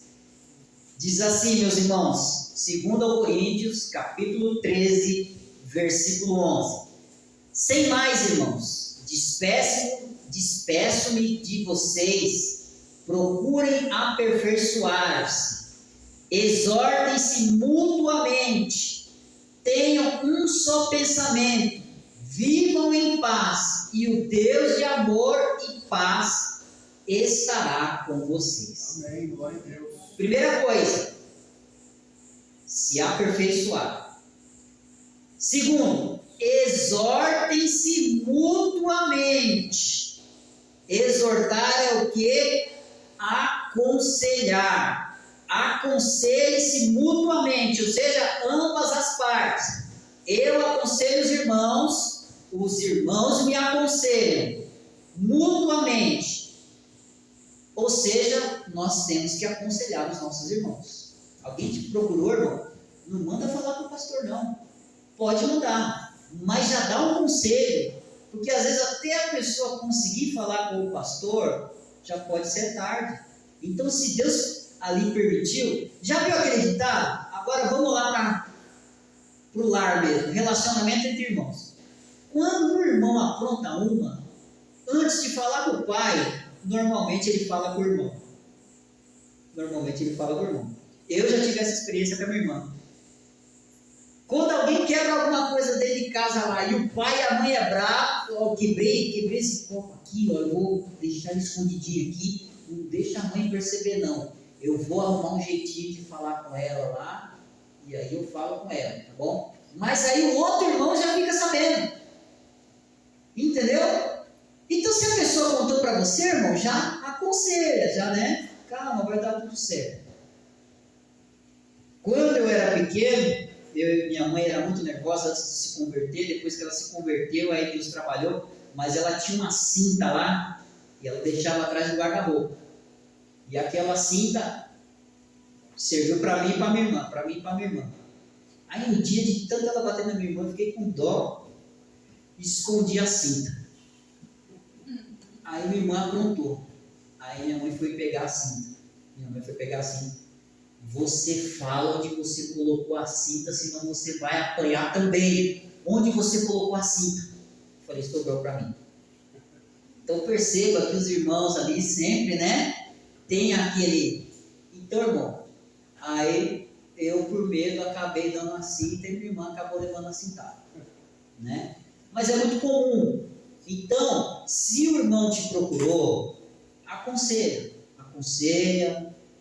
Diz assim, meus irmãos, 2 Coríntios, capítulo 13, versículo 11. Sem mais, irmãos, despeço-me de vocês, procurem aperfeiçoar-se, exortem-se mutuamente, tenham um só pensamento, vivam em paz, e o Deus de amor e paz estará com vocês. Amém, glória a Deus. Primeira coisa, se aperfeiçoar. Segundo, exortem-se mutuamente. Exortar é o que? aconselhar. Aconselhe-se mutuamente, ou seja, ambas as partes. Eu aconselho os irmãos me aconselham mutuamente. Ou seja, nós temos que aconselhar os nossos irmãos. Alguém te procurou, irmão? Não manda falar com o pastor, não. Pode mandar, mas já dá um conselho, porque às vezes até a pessoa conseguir falar com o pastor, já pode ser tarde. Então, se Deus ali permitiu, já viu aquele ditado? Agora vamos lá para o lar mesmo, relacionamento entre irmãos. Quando o irmão apronta uma, antes de falar com o pai, normalmente ele fala com o irmão. Eu já tive essa experiência com a minha irmã. Quando alguém quebra alguma coisa dentro de casa lá, e o pai e a mãe é bravo, ó, quebrei esse copo aqui, ó, eu vou deixar ele escondidinho aqui, não deixa a mãe perceber não. Eu vou arrumar um jeitinho de falar com ela lá, e aí eu falo com ela, tá bom? Mas aí o outro irmão já fica sabendo. Entendeu? Então, se a pessoa contou para você, irmão, já aconselha, já, né? Calma, vai dar tudo certo. Quando eu era pequeno, eu e minha mãe era muito nervosa antes de se converter. Depois que ela se converteu, aí Deus trabalhou. Mas ela tinha uma cinta lá, e ela deixava atrás do guarda-roupa. E aquela cinta serviu para mim e para minha irmã. Aí um dia, de tanto ela bater na minha irmã, eu fiquei com dó, escondi a cinta. Aí minha irmã aprontou. Aí minha mãe foi pegar a cinta. Você fala onde você colocou a cinta, senão você vai apanhar também. Onde você colocou a cinta? Eu falei, sobrou para mim. Então perceba que os irmãos ali sempre, né, tem aquele... Então, irmão, aí eu por medo acabei dando a cinta e minha irmã acabou levando a cintada, né? Mas é muito comum. Então, se o irmão te procurou, aconselha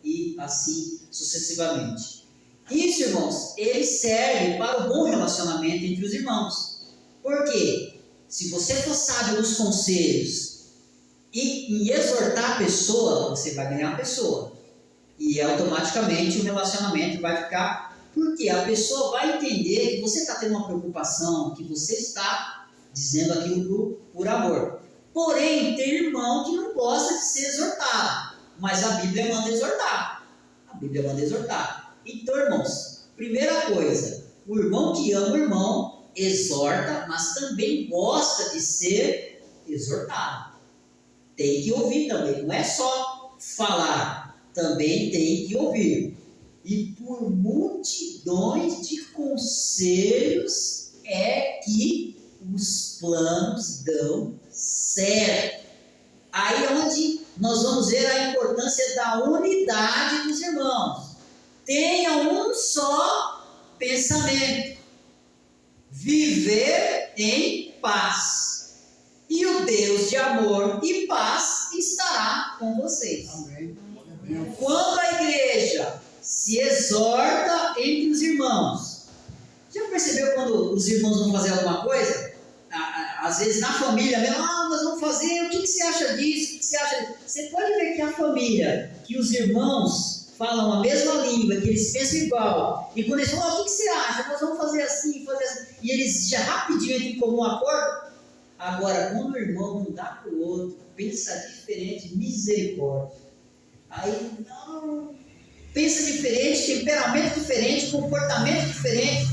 e assim sucessivamente. Isso, irmãos, ele serve para o bom relacionamento entre os irmãos. Por quê? Se você for sábio nos conselhos e exortar a pessoa, você vai ganhar a pessoa. E automaticamente o relacionamento vai ficar... Porque a pessoa vai entender que você está tendo uma preocupação, que você está dizendo aquilo por amor. Porém, tem irmão que não gosta de ser exortado, mas a Bíblia manda exortar. Então, irmãos, primeira coisa, o irmão que ama o irmão exorta, mas também gosta de ser exortado. Tem que ouvir também, não é só falar, também tem que ouvir. E por multidões de conselhos é que os planos dão certo. Aí é onde nós vamos ver a importância da unidade dos irmãos. Tenha um só pensamento. Viver em paz. E o Deus de amor e paz estará com vocês. Amém. Quando a igreja se exorta entre os irmãos. Já percebeu quando os irmãos vão fazer alguma coisa? Às vezes na família mesmo, nós vamos fazer, o que você acha disso? O que você acha disso? Você pode ver que a família, que os irmãos falam a mesma língua, que eles pensam igual, e quando eles falam, o que você acha? Nós vamos fazer assim, e eles já rapidinho entram em comum acordo. Agora, quando o irmão não dá para o outro, pensa diferente, misericórdia. Aí, não, pensa diferente, temperamento diferente, comportamento diferente.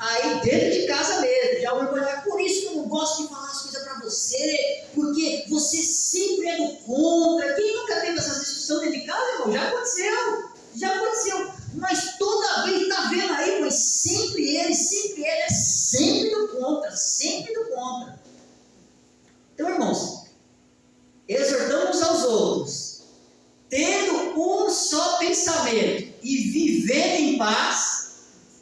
Aí dentro de casa mesmo, já o irmão vai, por isso que eu não gosto de falar as coisas para você, porque você sempre é do contra. Quem nunca teve essa discussão dentro de casa, irmão? Já aconteceu. Mas toda vez está vendo aí, mas sempre ele é sempre do contra. Então, irmãos, exortamos aos outros, tendo um só pensamento e vivendo em paz.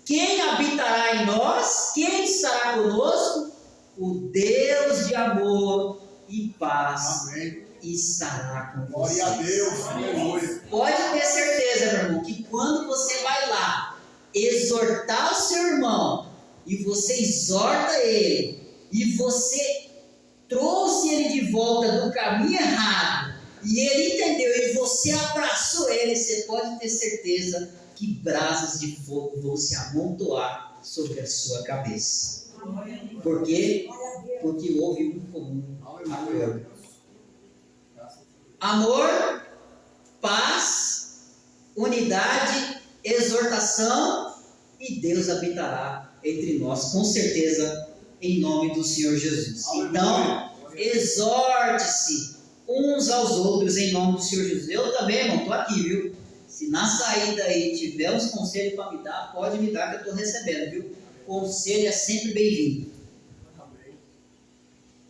Quem habitará em nós? Quem estará conosco? O Deus de amor e paz. Amém. Estará com vocês. Glória a Deus. Aleluia. Pode ter certeza, meu irmão, que quando você vai lá exortar o seu irmão, e você exorta ele, e você trouxe ele de volta do caminho errado, e ele entendeu, e você abraçou ele, você pode ter certeza que brasas de fogo vão se amontoar sobre a sua cabeça. Por quê? Porque houve um comum acordo. Amor, paz, unidade, exortação, e Deus habitará entre nós, com certeza, em nome do Senhor Jesus. Então, exorte-se uns aos outros em nome do Senhor Jesus. Eu também, irmão, estou aqui, viu? Se na saída aí tiver uns conselhos para me dar, pode me dar que eu estou recebendo, viu? Conselho é sempre bem-vindo.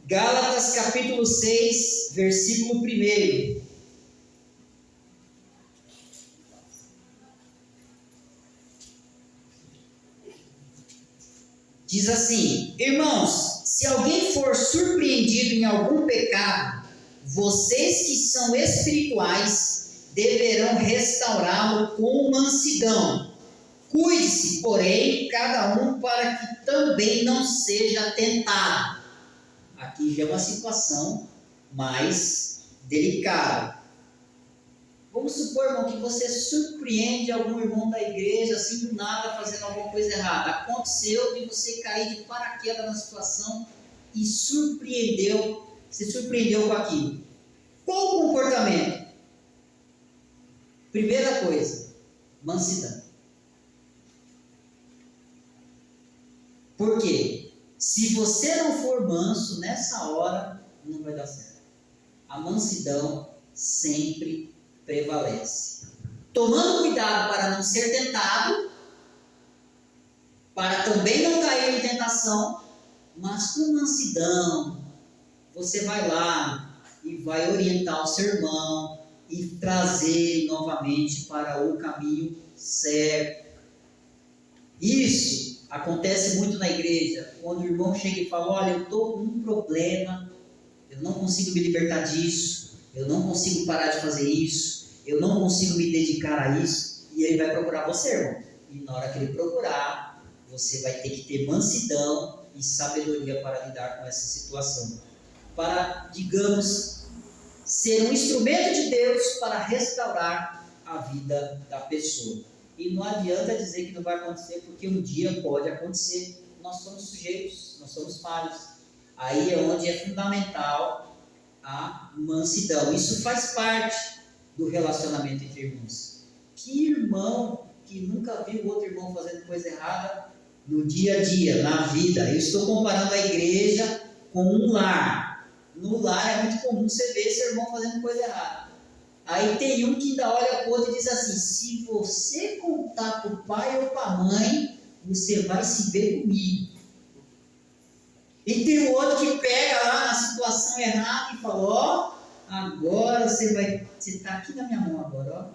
Gálatas capítulo 6, versículo 1. Diz assim: irmãos, se alguém for surpreendido em algum pecado, vocês que são espirituais deverão restaurá-lo com mansidão. Cuide-se, porém, cada um para que também não seja tentado. Aqui já é uma situação mais delicada. Vamos supor, irmão, que você surpreende algum irmão da igreja, assim do nada, fazendo alguma coisa errada. Aconteceu de você cair de paraquedas na situação e se surpreendeu com aquilo. Qual o comportamento? Primeira coisa, mansidão. Por quê? Se você não for manso nessa hora, não vai dar certo. A mansidão sempre prevalece. Tomando cuidado para não ser tentado, para também não cair em tentação, mas com mansidão, você vai lá e vai orientar o seu irmão e trazer ele novamente para o caminho certo. Isso acontece muito na igreja, quando o irmão chega e fala: olha, eu estou com um problema, eu não consigo me libertar disso, eu não consigo parar de fazer isso, eu não consigo me dedicar a isso, e ele vai procurar você, irmão. E na hora que ele procurar, você vai ter que ter mansidão e sabedoria para lidar com essa situação. Para, digamos, ser um instrumento de Deus para restaurar a vida da pessoa. E não adianta dizer que não vai acontecer, porque um dia pode acontecer. Nós somos sujeitos, nós somos falhos. Aí é onde é fundamental a mansidão. Isso faz parte do relacionamento entre irmãos. Que irmão que nunca viu o outro irmão fazendo coisa errada no dia a dia, na vida? Eu estou comparando a igreja com um lar. No lar é muito comum você ver seu irmão fazendo coisa errada. Aí tem um que ainda olha para o outro e diz assim: se você contar para o pai ou para a mãe, você vai se ver comigo. E tem o outro que pega lá na situação errada e fala: ó, agora você está aqui na minha mão agora, ó.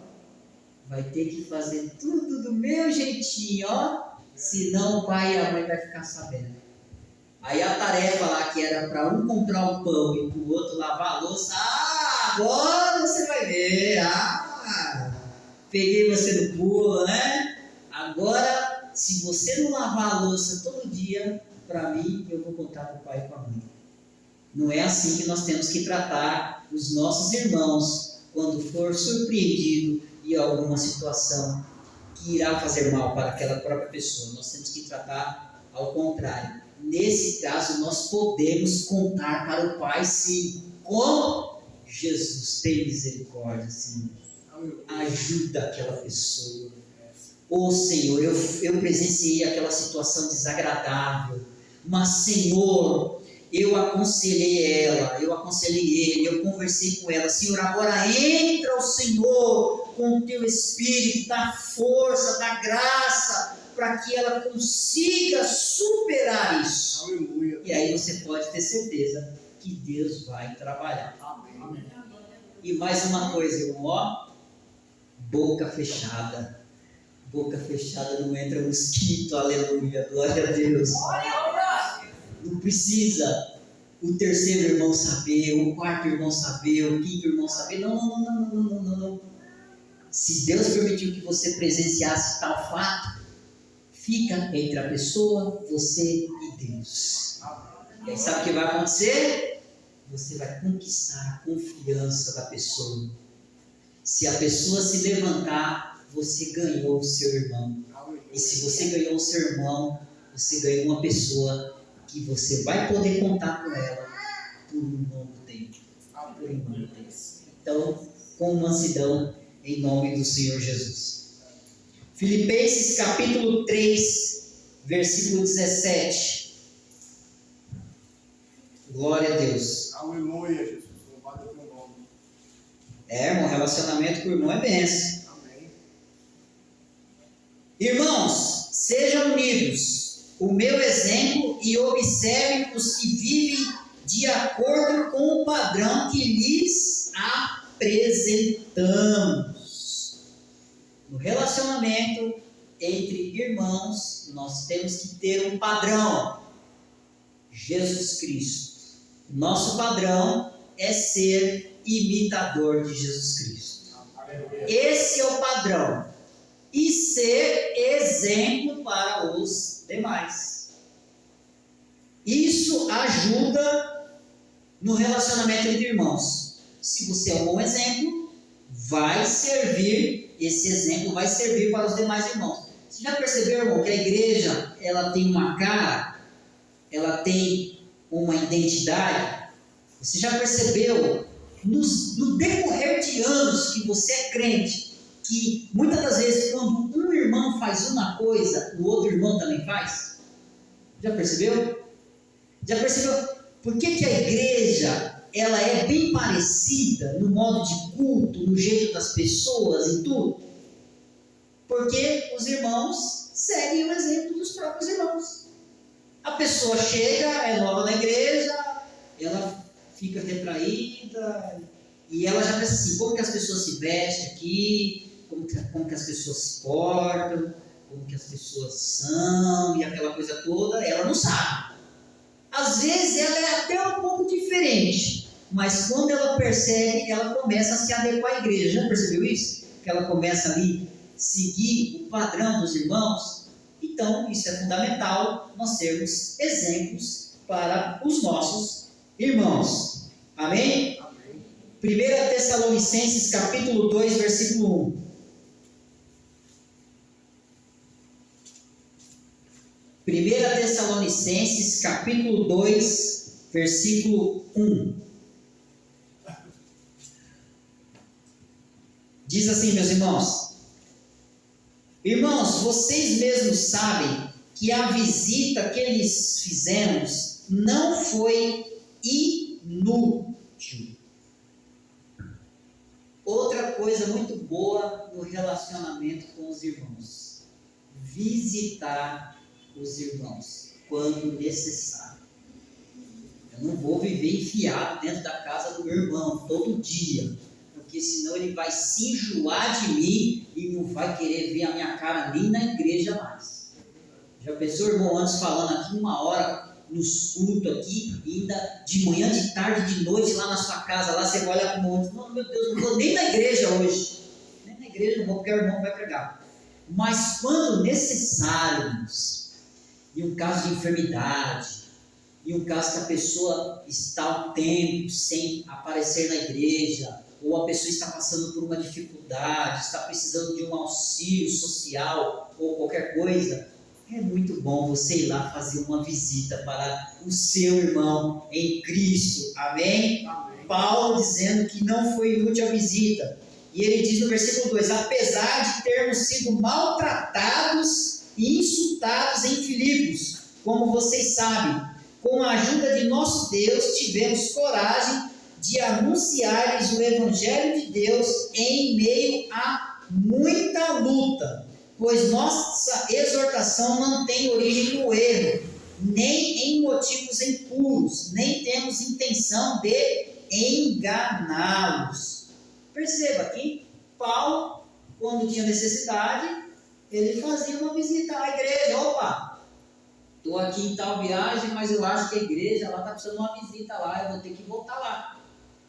Vai ter que fazer tudo do meu jeitinho, ó. Senão o pai e a mãe vai ficar sabendo. Aí a tarefa lá que era para um comprar o pão e para o outro lavar a louça, agora você vai ver, peguei você no pulo, né? Agora, se você não lavar a louça todo dia, para mim, eu vou contar para o pai e para a mãe. Não é assim que nós temos que tratar os nossos irmãos quando for surpreendido em alguma situação que irá fazer mal para aquela própria pessoa. Nós temos que tratar ao contrário. Nesse caso, nós podemos contar para o Pai, sim. Como? Jesus, tem misericórdia, Senhor. Ajuda aquela pessoa. Ô Senhor, eu presenciei aquela situação desagradável, mas Senhor, eu aconselhei ela, eu aconselhei ele, eu conversei com ela. Senhor, agora entra o Senhor com o teu Espírito, dá força, dá graça, para que ela consiga superar isso. Aleluia. E aí você pode ter certeza que Deus vai trabalhar. Amém. E mais uma coisa, irmão, ó, boca fechada. Boca fechada não entra mosquito, aleluia, glória a Deus. Não precisa o terceiro irmão saber, o quarto irmão saber, o quinto irmão saber. Não. Se Deus permitiu que você presenciasse tal fato, fica entre a pessoa, você e Deus. E aí sabe o que vai acontecer? você vai conquistar a confiança da pessoa. Se a pessoa se levantar, você ganhou o seu irmão. E se você ganhou o seu irmão, você ganhou uma pessoa que você vai poder contar com ela por um longo tempo. Por um longo tempo. Então, com mansidão, em nome do Senhor Jesus. Filipenses capítulo 3, versículo 17. Glória a Deus. Aleluia, Jesus. Louvado é o teu nome. Irmão, relacionamento com o irmão é bênção. Amém. Irmãos, sejam unidos, o meu exemplo, e observem os que vivem de acordo com o padrão que lhes apresentamos. No relacionamento entre irmãos, nós temos que ter um padrão. Jesus Cristo. Nosso padrão é ser imitador de Jesus Cristo. Aleluia. Esse é o padrão. E ser exemplo para os demais. Isso ajuda no relacionamento entre irmãos. Se você é um bom exemplo, esse exemplo vai servir para os demais irmãos. Você já percebeu, irmão, que a igreja ela tem uma cara, ela tem uma identidade? Você já percebeu no decorrer de anos que você é crente, que muitas das vezes quando um irmão faz uma coisa, o outro irmão também faz? Já percebeu? Já percebeu por que a igreja ela é bem parecida no modo de culto, no jeito das pessoas e tudo? Porque os irmãos seguem o exemplo dos próprios irmãos. A pessoa chega, é nova na igreja, ela fica retraída e ela já pensa assim, como que as pessoas se vestem aqui, como que as pessoas se portam, como que as pessoas são e aquela coisa toda, ela não sabe. Às vezes ela é até um pouco diferente, mas quando ela percebe, ela começa a se adequar à igreja. Já percebeu isso? Que ela começa ali a seguir o padrão dos irmãos. Então, isso é fundamental, nós sermos exemplos para os nossos irmãos. Amém? Amém. 1 Tessalonicenses capítulo 2, versículo 1. 1 Tessalonicenses capítulo 2, versículo 1. Diz assim, meus irmãos: irmãos, vocês mesmos sabem que a visita que lhes fizemos não foi inútil. Outra coisa muito boa no relacionamento com os irmãos: visitar os irmãos quando necessário. Eu não vou viver enfiado dentro da casa do meu irmão todo dia, porque senão ele vai se enjoar de mim e não vai querer ver a minha cara nem na igreja mais. Já pensou, irmão, antes falando aqui 1 hora nos cultos aqui, e ainda de manhã, de tarde, de noite lá na sua casa, lá você olha para o irmão e diz, não, meu Deus, não vou nem na igreja hoje. Nem na igreja não vou, porque o irmão vai pregar. Mas quando necessário, irmãos, em um caso de enfermidade, em um caso que a pessoa está um tempo sem aparecer na igreja, ou a pessoa está passando por uma dificuldade, está precisando de um auxílio social ou qualquer coisa, é muito bom você ir lá fazer uma visita para o seu irmão em Cristo. Amém? Amém. Paulo dizendo que não foi inútil a visita. E ele diz no versículo 2, apesar de termos sido maltratados e insultados em Filipos, como vocês sabem, com a ajuda de nosso Deus, tivemos coragem de anunciar-lhes o Evangelho de Deus em meio a muita luta, pois nossa exortação não tem origem no erro, nem em motivos impuros, nem temos intenção de enganá-los. Perceba que Paulo, quando tinha necessidade, ele fazia uma visita à igreja. Opa, estou aqui em tal viagem, mas eu acho que a igreja lá está precisando de uma visita lá, eu vou ter que voltar lá.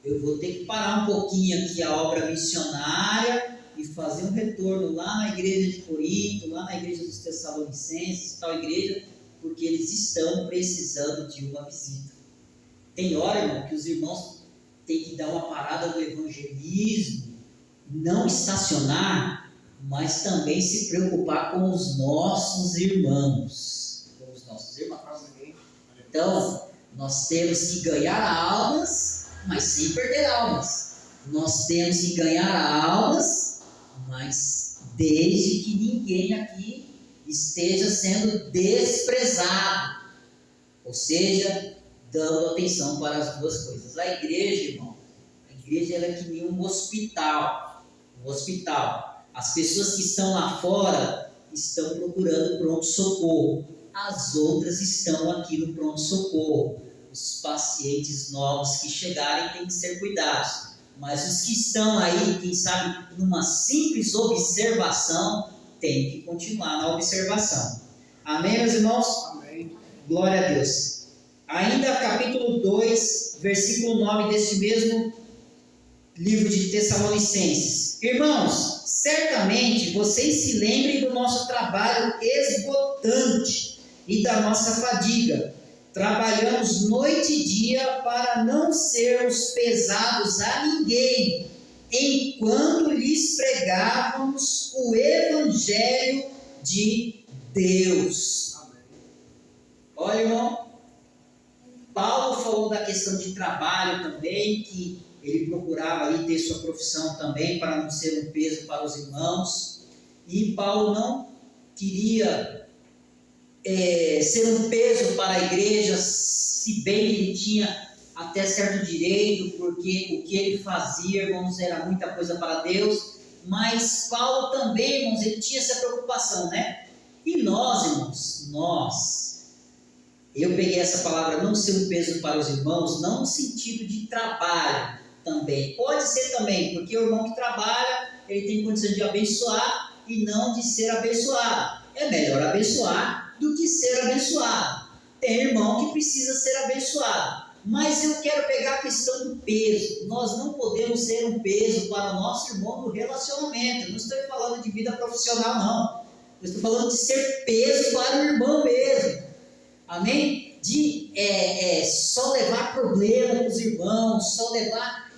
Eu vou ter que parar um pouquinho aqui a obra missionária e fazer um retorno lá na igreja de Corinto, lá na igreja dos Tessalonicenses, tal igreja, porque eles estão precisando de uma visita. Tem hora, irmão, que os irmãos têm que dar uma parada no evangelismo, não estacionar, mas também se preocupar com os nossos irmãos. Com os nossos irmãos. Então, nós temos que ganhar almas, mas sem perder almas. Nós temos que ganhar almas, mas desde que ninguém aqui esteja sendo desprezado. Ou seja, dando atenção para as duas coisas. A igreja, irmão, a igreja ela é que nem um hospital. Um hospital. As pessoas que estão lá fora estão procurando pronto-socorro. As outras estão aqui no pronto-socorro. Os pacientes novos que chegarem têm que ser cuidados. Mas os que estão aí, quem sabe, numa simples observação, têm que continuar na observação. Amém, meus irmãos? Amém. Glória a Deus. Ainda capítulo 2, versículo 9 deste mesmo livro de Tessalonicenses. Irmãos, certamente vocês se lembrem do nosso trabalho esgotante e da nossa fadiga. Trabalhamos noite e dia para não sermos pesados a ninguém, enquanto lhes pregávamos o Evangelho de Deus. Amém. Olha, irmão, Paulo falou da questão de trabalho também, que ele procurava ali ter sua profissão também, para não ser um peso para os irmãos. E Paulo não queria ser um peso para a igreja, se bem que ele tinha até certo direito, porque o que ele fazia, irmãos, era muita coisa para Deus. Mas Paulo também, irmãos, ele tinha essa preocupação, né? E nós, irmãos, eu peguei essa palavra, não ser um peso para os irmãos, não no sentido de trabalho também. Pode ser também, porque o irmão que trabalha, ele tem condição de abençoar e não de ser abençoado. É melhor abençoar do que ser abençoado. Tem irmão que precisa ser abençoado. Mas eu quero pegar a questão do peso. Nós não podemos ser um peso para o nosso irmão no relacionamento. Eu não estou falando de vida profissional, não. Eu estou falando de ser peso para o irmão mesmo. Amém? De só levar problema para os irmãos, só levar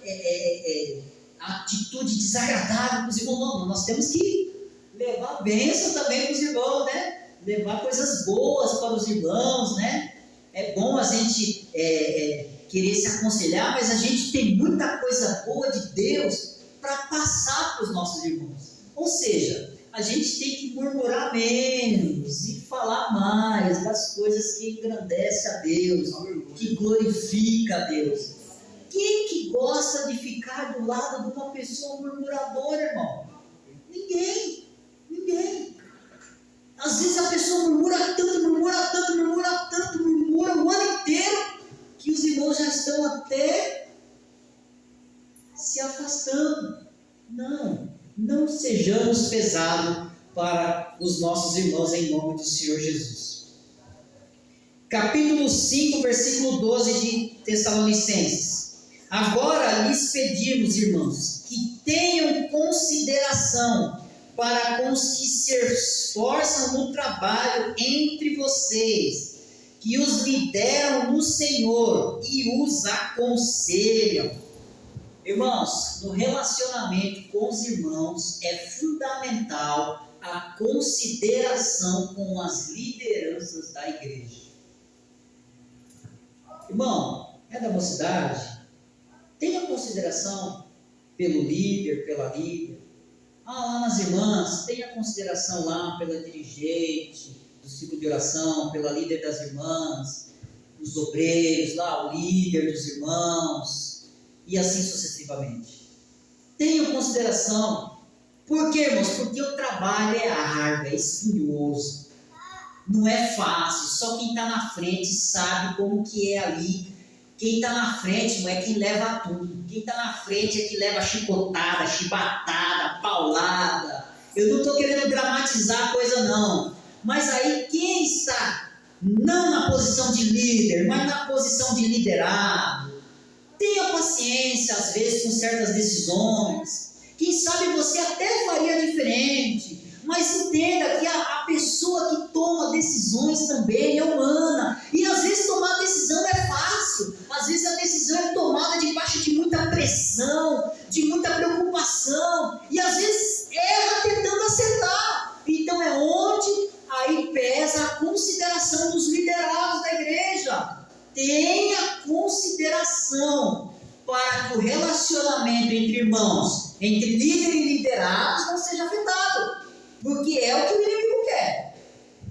atitude desagradável para os irmãos. Não, nós temos que levar bênção também para os irmãos, né? Levar coisas boas para os irmãos, né? É bom a gente querer se aconselhar, mas a gente tem muita coisa boa de Deus para passar para os nossos irmãos. Ou seja, a gente tem que murmurar menos e falar mais das coisas que engrandecem a Deus, que glorifica a Deus. Quem que gosta de ficar do lado de uma pessoa murmuradora, irmão? Ninguém. Às vezes a pessoa murmura o ano inteiro, que os irmãos já estão até se afastando. Não sejamos pesados para os nossos irmãos em nome do Senhor Jesus. Capítulo 5, versículo 12 de Tessalonicenses. Agora lhes pedimos, irmãos, que tenham consideração para com os que se esforçam no trabalho entre vocês, que os lideram no Senhor e os aconselham. Irmãos, no relacionamento com os irmãos é fundamental a consideração com as lideranças da igreja. Irmão, é da mocidade? Tenha consideração pelo líder, pela líder. Lá nas irmãs, tenha consideração lá pela dirigente do ciclo de oração, pela líder das irmãs, dos obreiros, lá o líder dos irmãos, e assim sucessivamente. Tenha consideração. Por quê, irmãos? Porque o trabalho é árduo, é espinhoso, não é fácil. Só quem está na frente sabe como que é ali. Quem está na frente não é quem leva tudo. Quem está na frente é que leva chicotada, chibatada, paulada. Eu não estou querendo dramatizar a coisa, não. Mas aí quem está não na posição de líder, mas na posição de liderado, tenha paciência às vezes com certas decisões. Quem sabe você até faria diferente. Mas entenda que a pessoa que toma decisões também é humana. E às vezes tomar decisão é fácil. Às vezes a tenha consideração para que o relacionamento entre irmãos, entre líder e liderados, não seja afetado, porque é o que o inimigo quer.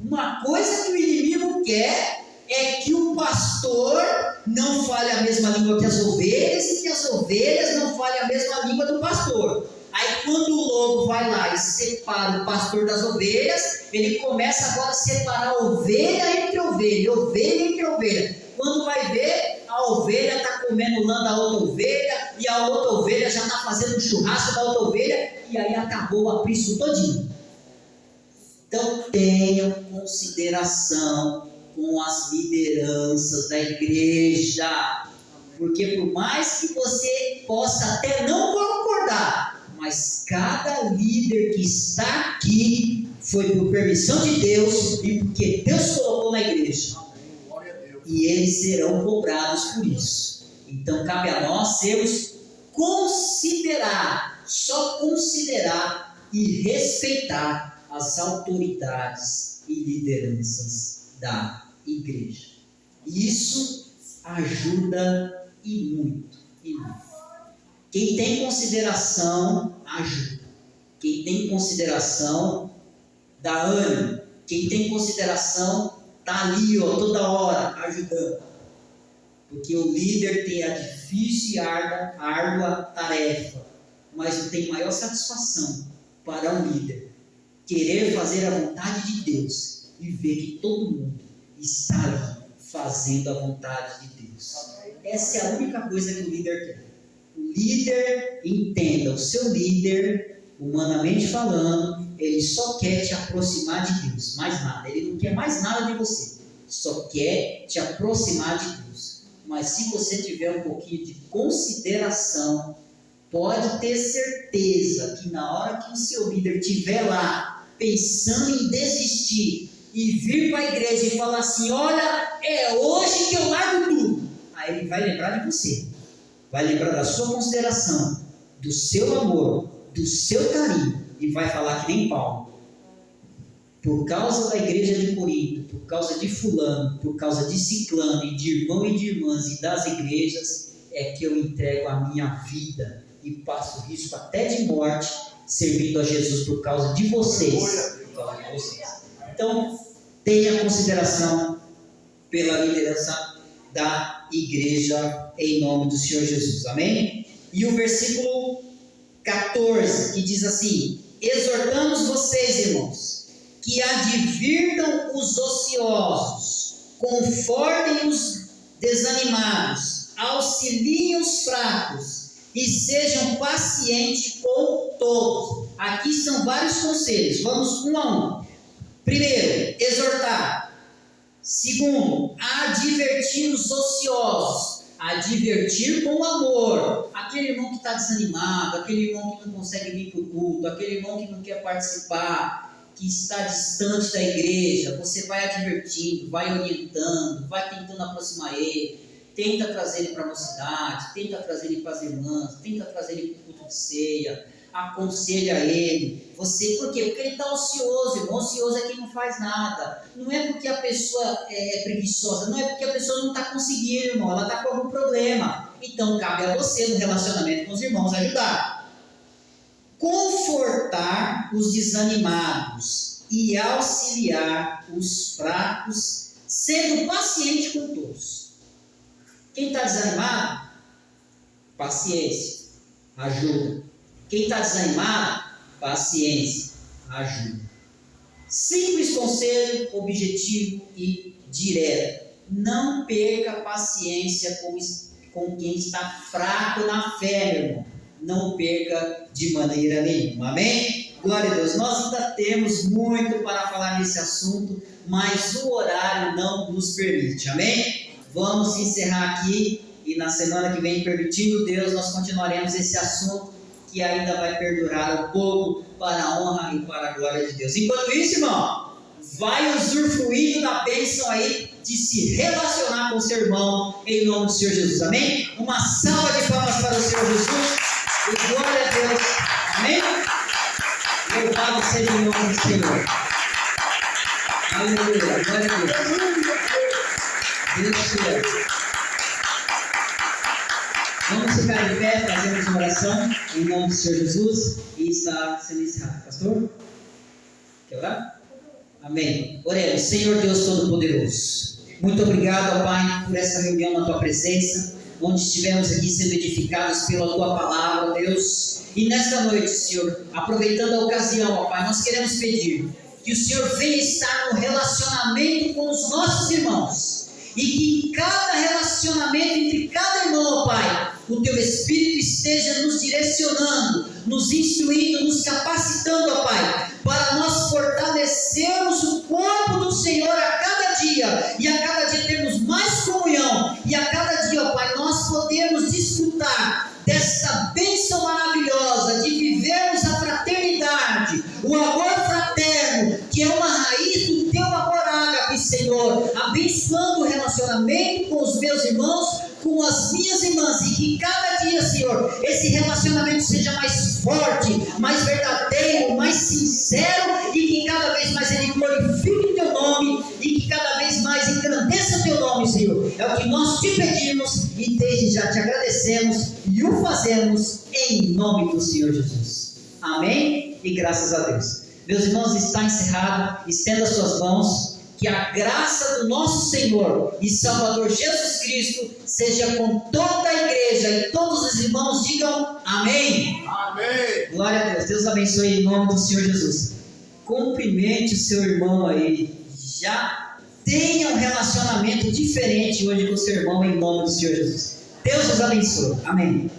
Uma coisa que o inimigo quer é que o pastor não fale a mesma língua que as ovelhas e que as ovelhas não falem a mesma língua do pastor. Aí quando o lobo vai lá e separa o pastor das ovelhas, ele começa agora a separar ovelha entre ovelha, ovelha entre ovelha. Quando vai ver, a ovelha está comendo lã da outra ovelha, e a outra ovelha já está fazendo um churrasco da outra ovelha, e aí acabou o aprisco todinho. Então tenham consideração com as lideranças da igreja, porque por mais que você possa até não concordar, mas cada líder que está aqui foi por permissão de Deus e porque Deus colocou na igreja. Glória a Deus. E eles serão cobrados por isso. Então cabe a nós sermos só considerar e respeitar as autoridades e lideranças da igreja. Isso ajuda e muito, e muito. Quem tem consideração, ajuda. Quem tem consideração, dá ânimo. Quem tem consideração, está ali, toda hora, ajudando. Porque o líder tem a difícil e árdua tarefa, mas não tem maior satisfação para um líder querer fazer a vontade de Deus e ver que todo mundo está ali fazendo a vontade de Deus. Essa é a única coisa que o líder quer. O líder, entenda, o seu líder, humanamente falando, ele só quer te aproximar de Deus, mais nada. Ele não quer mais nada de você, só quer te aproximar de Deus. Mas se você tiver um pouquinho de consideração, pode ter certeza que na hora que o seu líder estiver lá, pensando em desistir, e vir para a igreja e falar assim, olha, é hoje que eu largo tudo, aí ele vai lembrar de você, vai lembrar da sua consideração, do seu amor, do seu carinho, e vai falar que nem Paulo, por causa da igreja de Corinto, por causa de fulano, por causa de ciclano, e de irmão e de irmãs, e das igrejas, é que eu entrego a minha vida, e passo risco até de morte, servindo a Jesus por causa de vocês. Então, tenha consideração pela liderança da igreja em nome do Senhor Jesus. Amém? E o versículo 14, que diz assim: exortamos vocês, irmãos, que advirtam os ociosos, confortem os desanimados, auxiliem os fracos e sejam pacientes com todos. Aqui são vários conselhos, vamos um a um. Primeiro, exortar. Segundo, advertir os ociosos. Advertir com amor. Aquele irmão que está desanimado, aquele irmão que não consegue vir para o culto, aquele irmão que não quer participar, que está distante da igreja, você vai advertindo, vai orientando, vai tentando aproximar ele, tenta trazer ele para a mocidade, tenta trazer ele para as irmãs, tenta trazer ele para o culto de ceia, aconselha ele. Você, por quê? Porque ele está ocioso, irmão. Ocioso é quem não faz nada. Não é porque a pessoa é preguiçosa, não é porque a pessoa não está conseguindo, irmão, ela está com algum problema. Então cabe a você, no relacionamento com os irmãos, ajudar. Confortar os desanimados e auxiliar os fracos, sendo paciente com todos. Quem está desanimado, paciência, ajuda. Quem está desanimado, paciência, ajuda. Simples conselho, objetivo e direto. Não perca a paciência com quem está fraco na fé, meu irmão. Não perca de maneira nenhuma. Amém? Glória a Deus. Nós ainda temos muito para falar nesse assunto, mas o horário não nos permite. Amém? Vamos encerrar aqui e na semana que vem, permitindo Deus, nós continuaremos esse assunto que ainda vai perdurar um pouco para a honra e para a glória de Deus. Enquanto isso, irmão, vai usufruindo da bênção aí de se relacionar com o seu irmão em nome do Senhor Jesus. Amém? Uma salva de palmas para o Senhor Jesus e glória a Deus. Amém? Louvado seja o nome do Senhor. Aleluia. Glória a Deus. Senhor. Vamos ficar em pé, fazermos uma oração em nome do Senhor Jesus e está sendo encerrado. Pastor? Quer orar? Amém. Oremos. Senhor Deus Todo-Poderoso, muito obrigado, ó Pai, por essa reunião na Tua presença, onde estivemos aqui sendo edificados pela Tua palavra, Deus. E nesta noite, Senhor, aproveitando a ocasião, ó Pai, nós queremos pedir que o Senhor venha estar no relacionamento com os nossos irmãos, e que em cada relacionamento entre cada irmão, ó Pai, o Teu Espírito esteja nos direcionando, nos instruindo, nos capacitando, ó Pai, para nós fortalecermos o corpo do Senhor a cada dia, e a cada dia termos mais comunhão, e a cada dia, ó Pai, nós podemos desfrutar desta bênção maravilhosa de vivermos a fraternidade, o amor fraterno, que é uma raiz do Teu amor ágape, Senhor, abençoando o relacionamento com os meus irmãos, com as minhas irmãs, e que cada dia, Senhor, esse relacionamento seja mais forte, mais verdadeiro, mais sincero, e que cada vez mais ele glorifique o Teu nome, e que cada vez mais engrandeça o Teu nome, Senhor. É o que nós te pedimos, e desde já te agradecemos, e o fazemos em nome do Senhor Jesus. Amém? E graças a Deus. Meus irmãos, está encerrado. Estenda as suas mãos. Que a graça do nosso Senhor e Salvador Jesus Cristo seja com toda a igreja, e todos os irmãos digam amém. Amém. Glória a Deus. Deus abençoe em nome do Senhor Jesus. Cumprimente o seu irmão aí. Já tenha um relacionamento diferente hoje com o seu irmão em nome do Senhor Jesus. Deus os abençoe. Amém.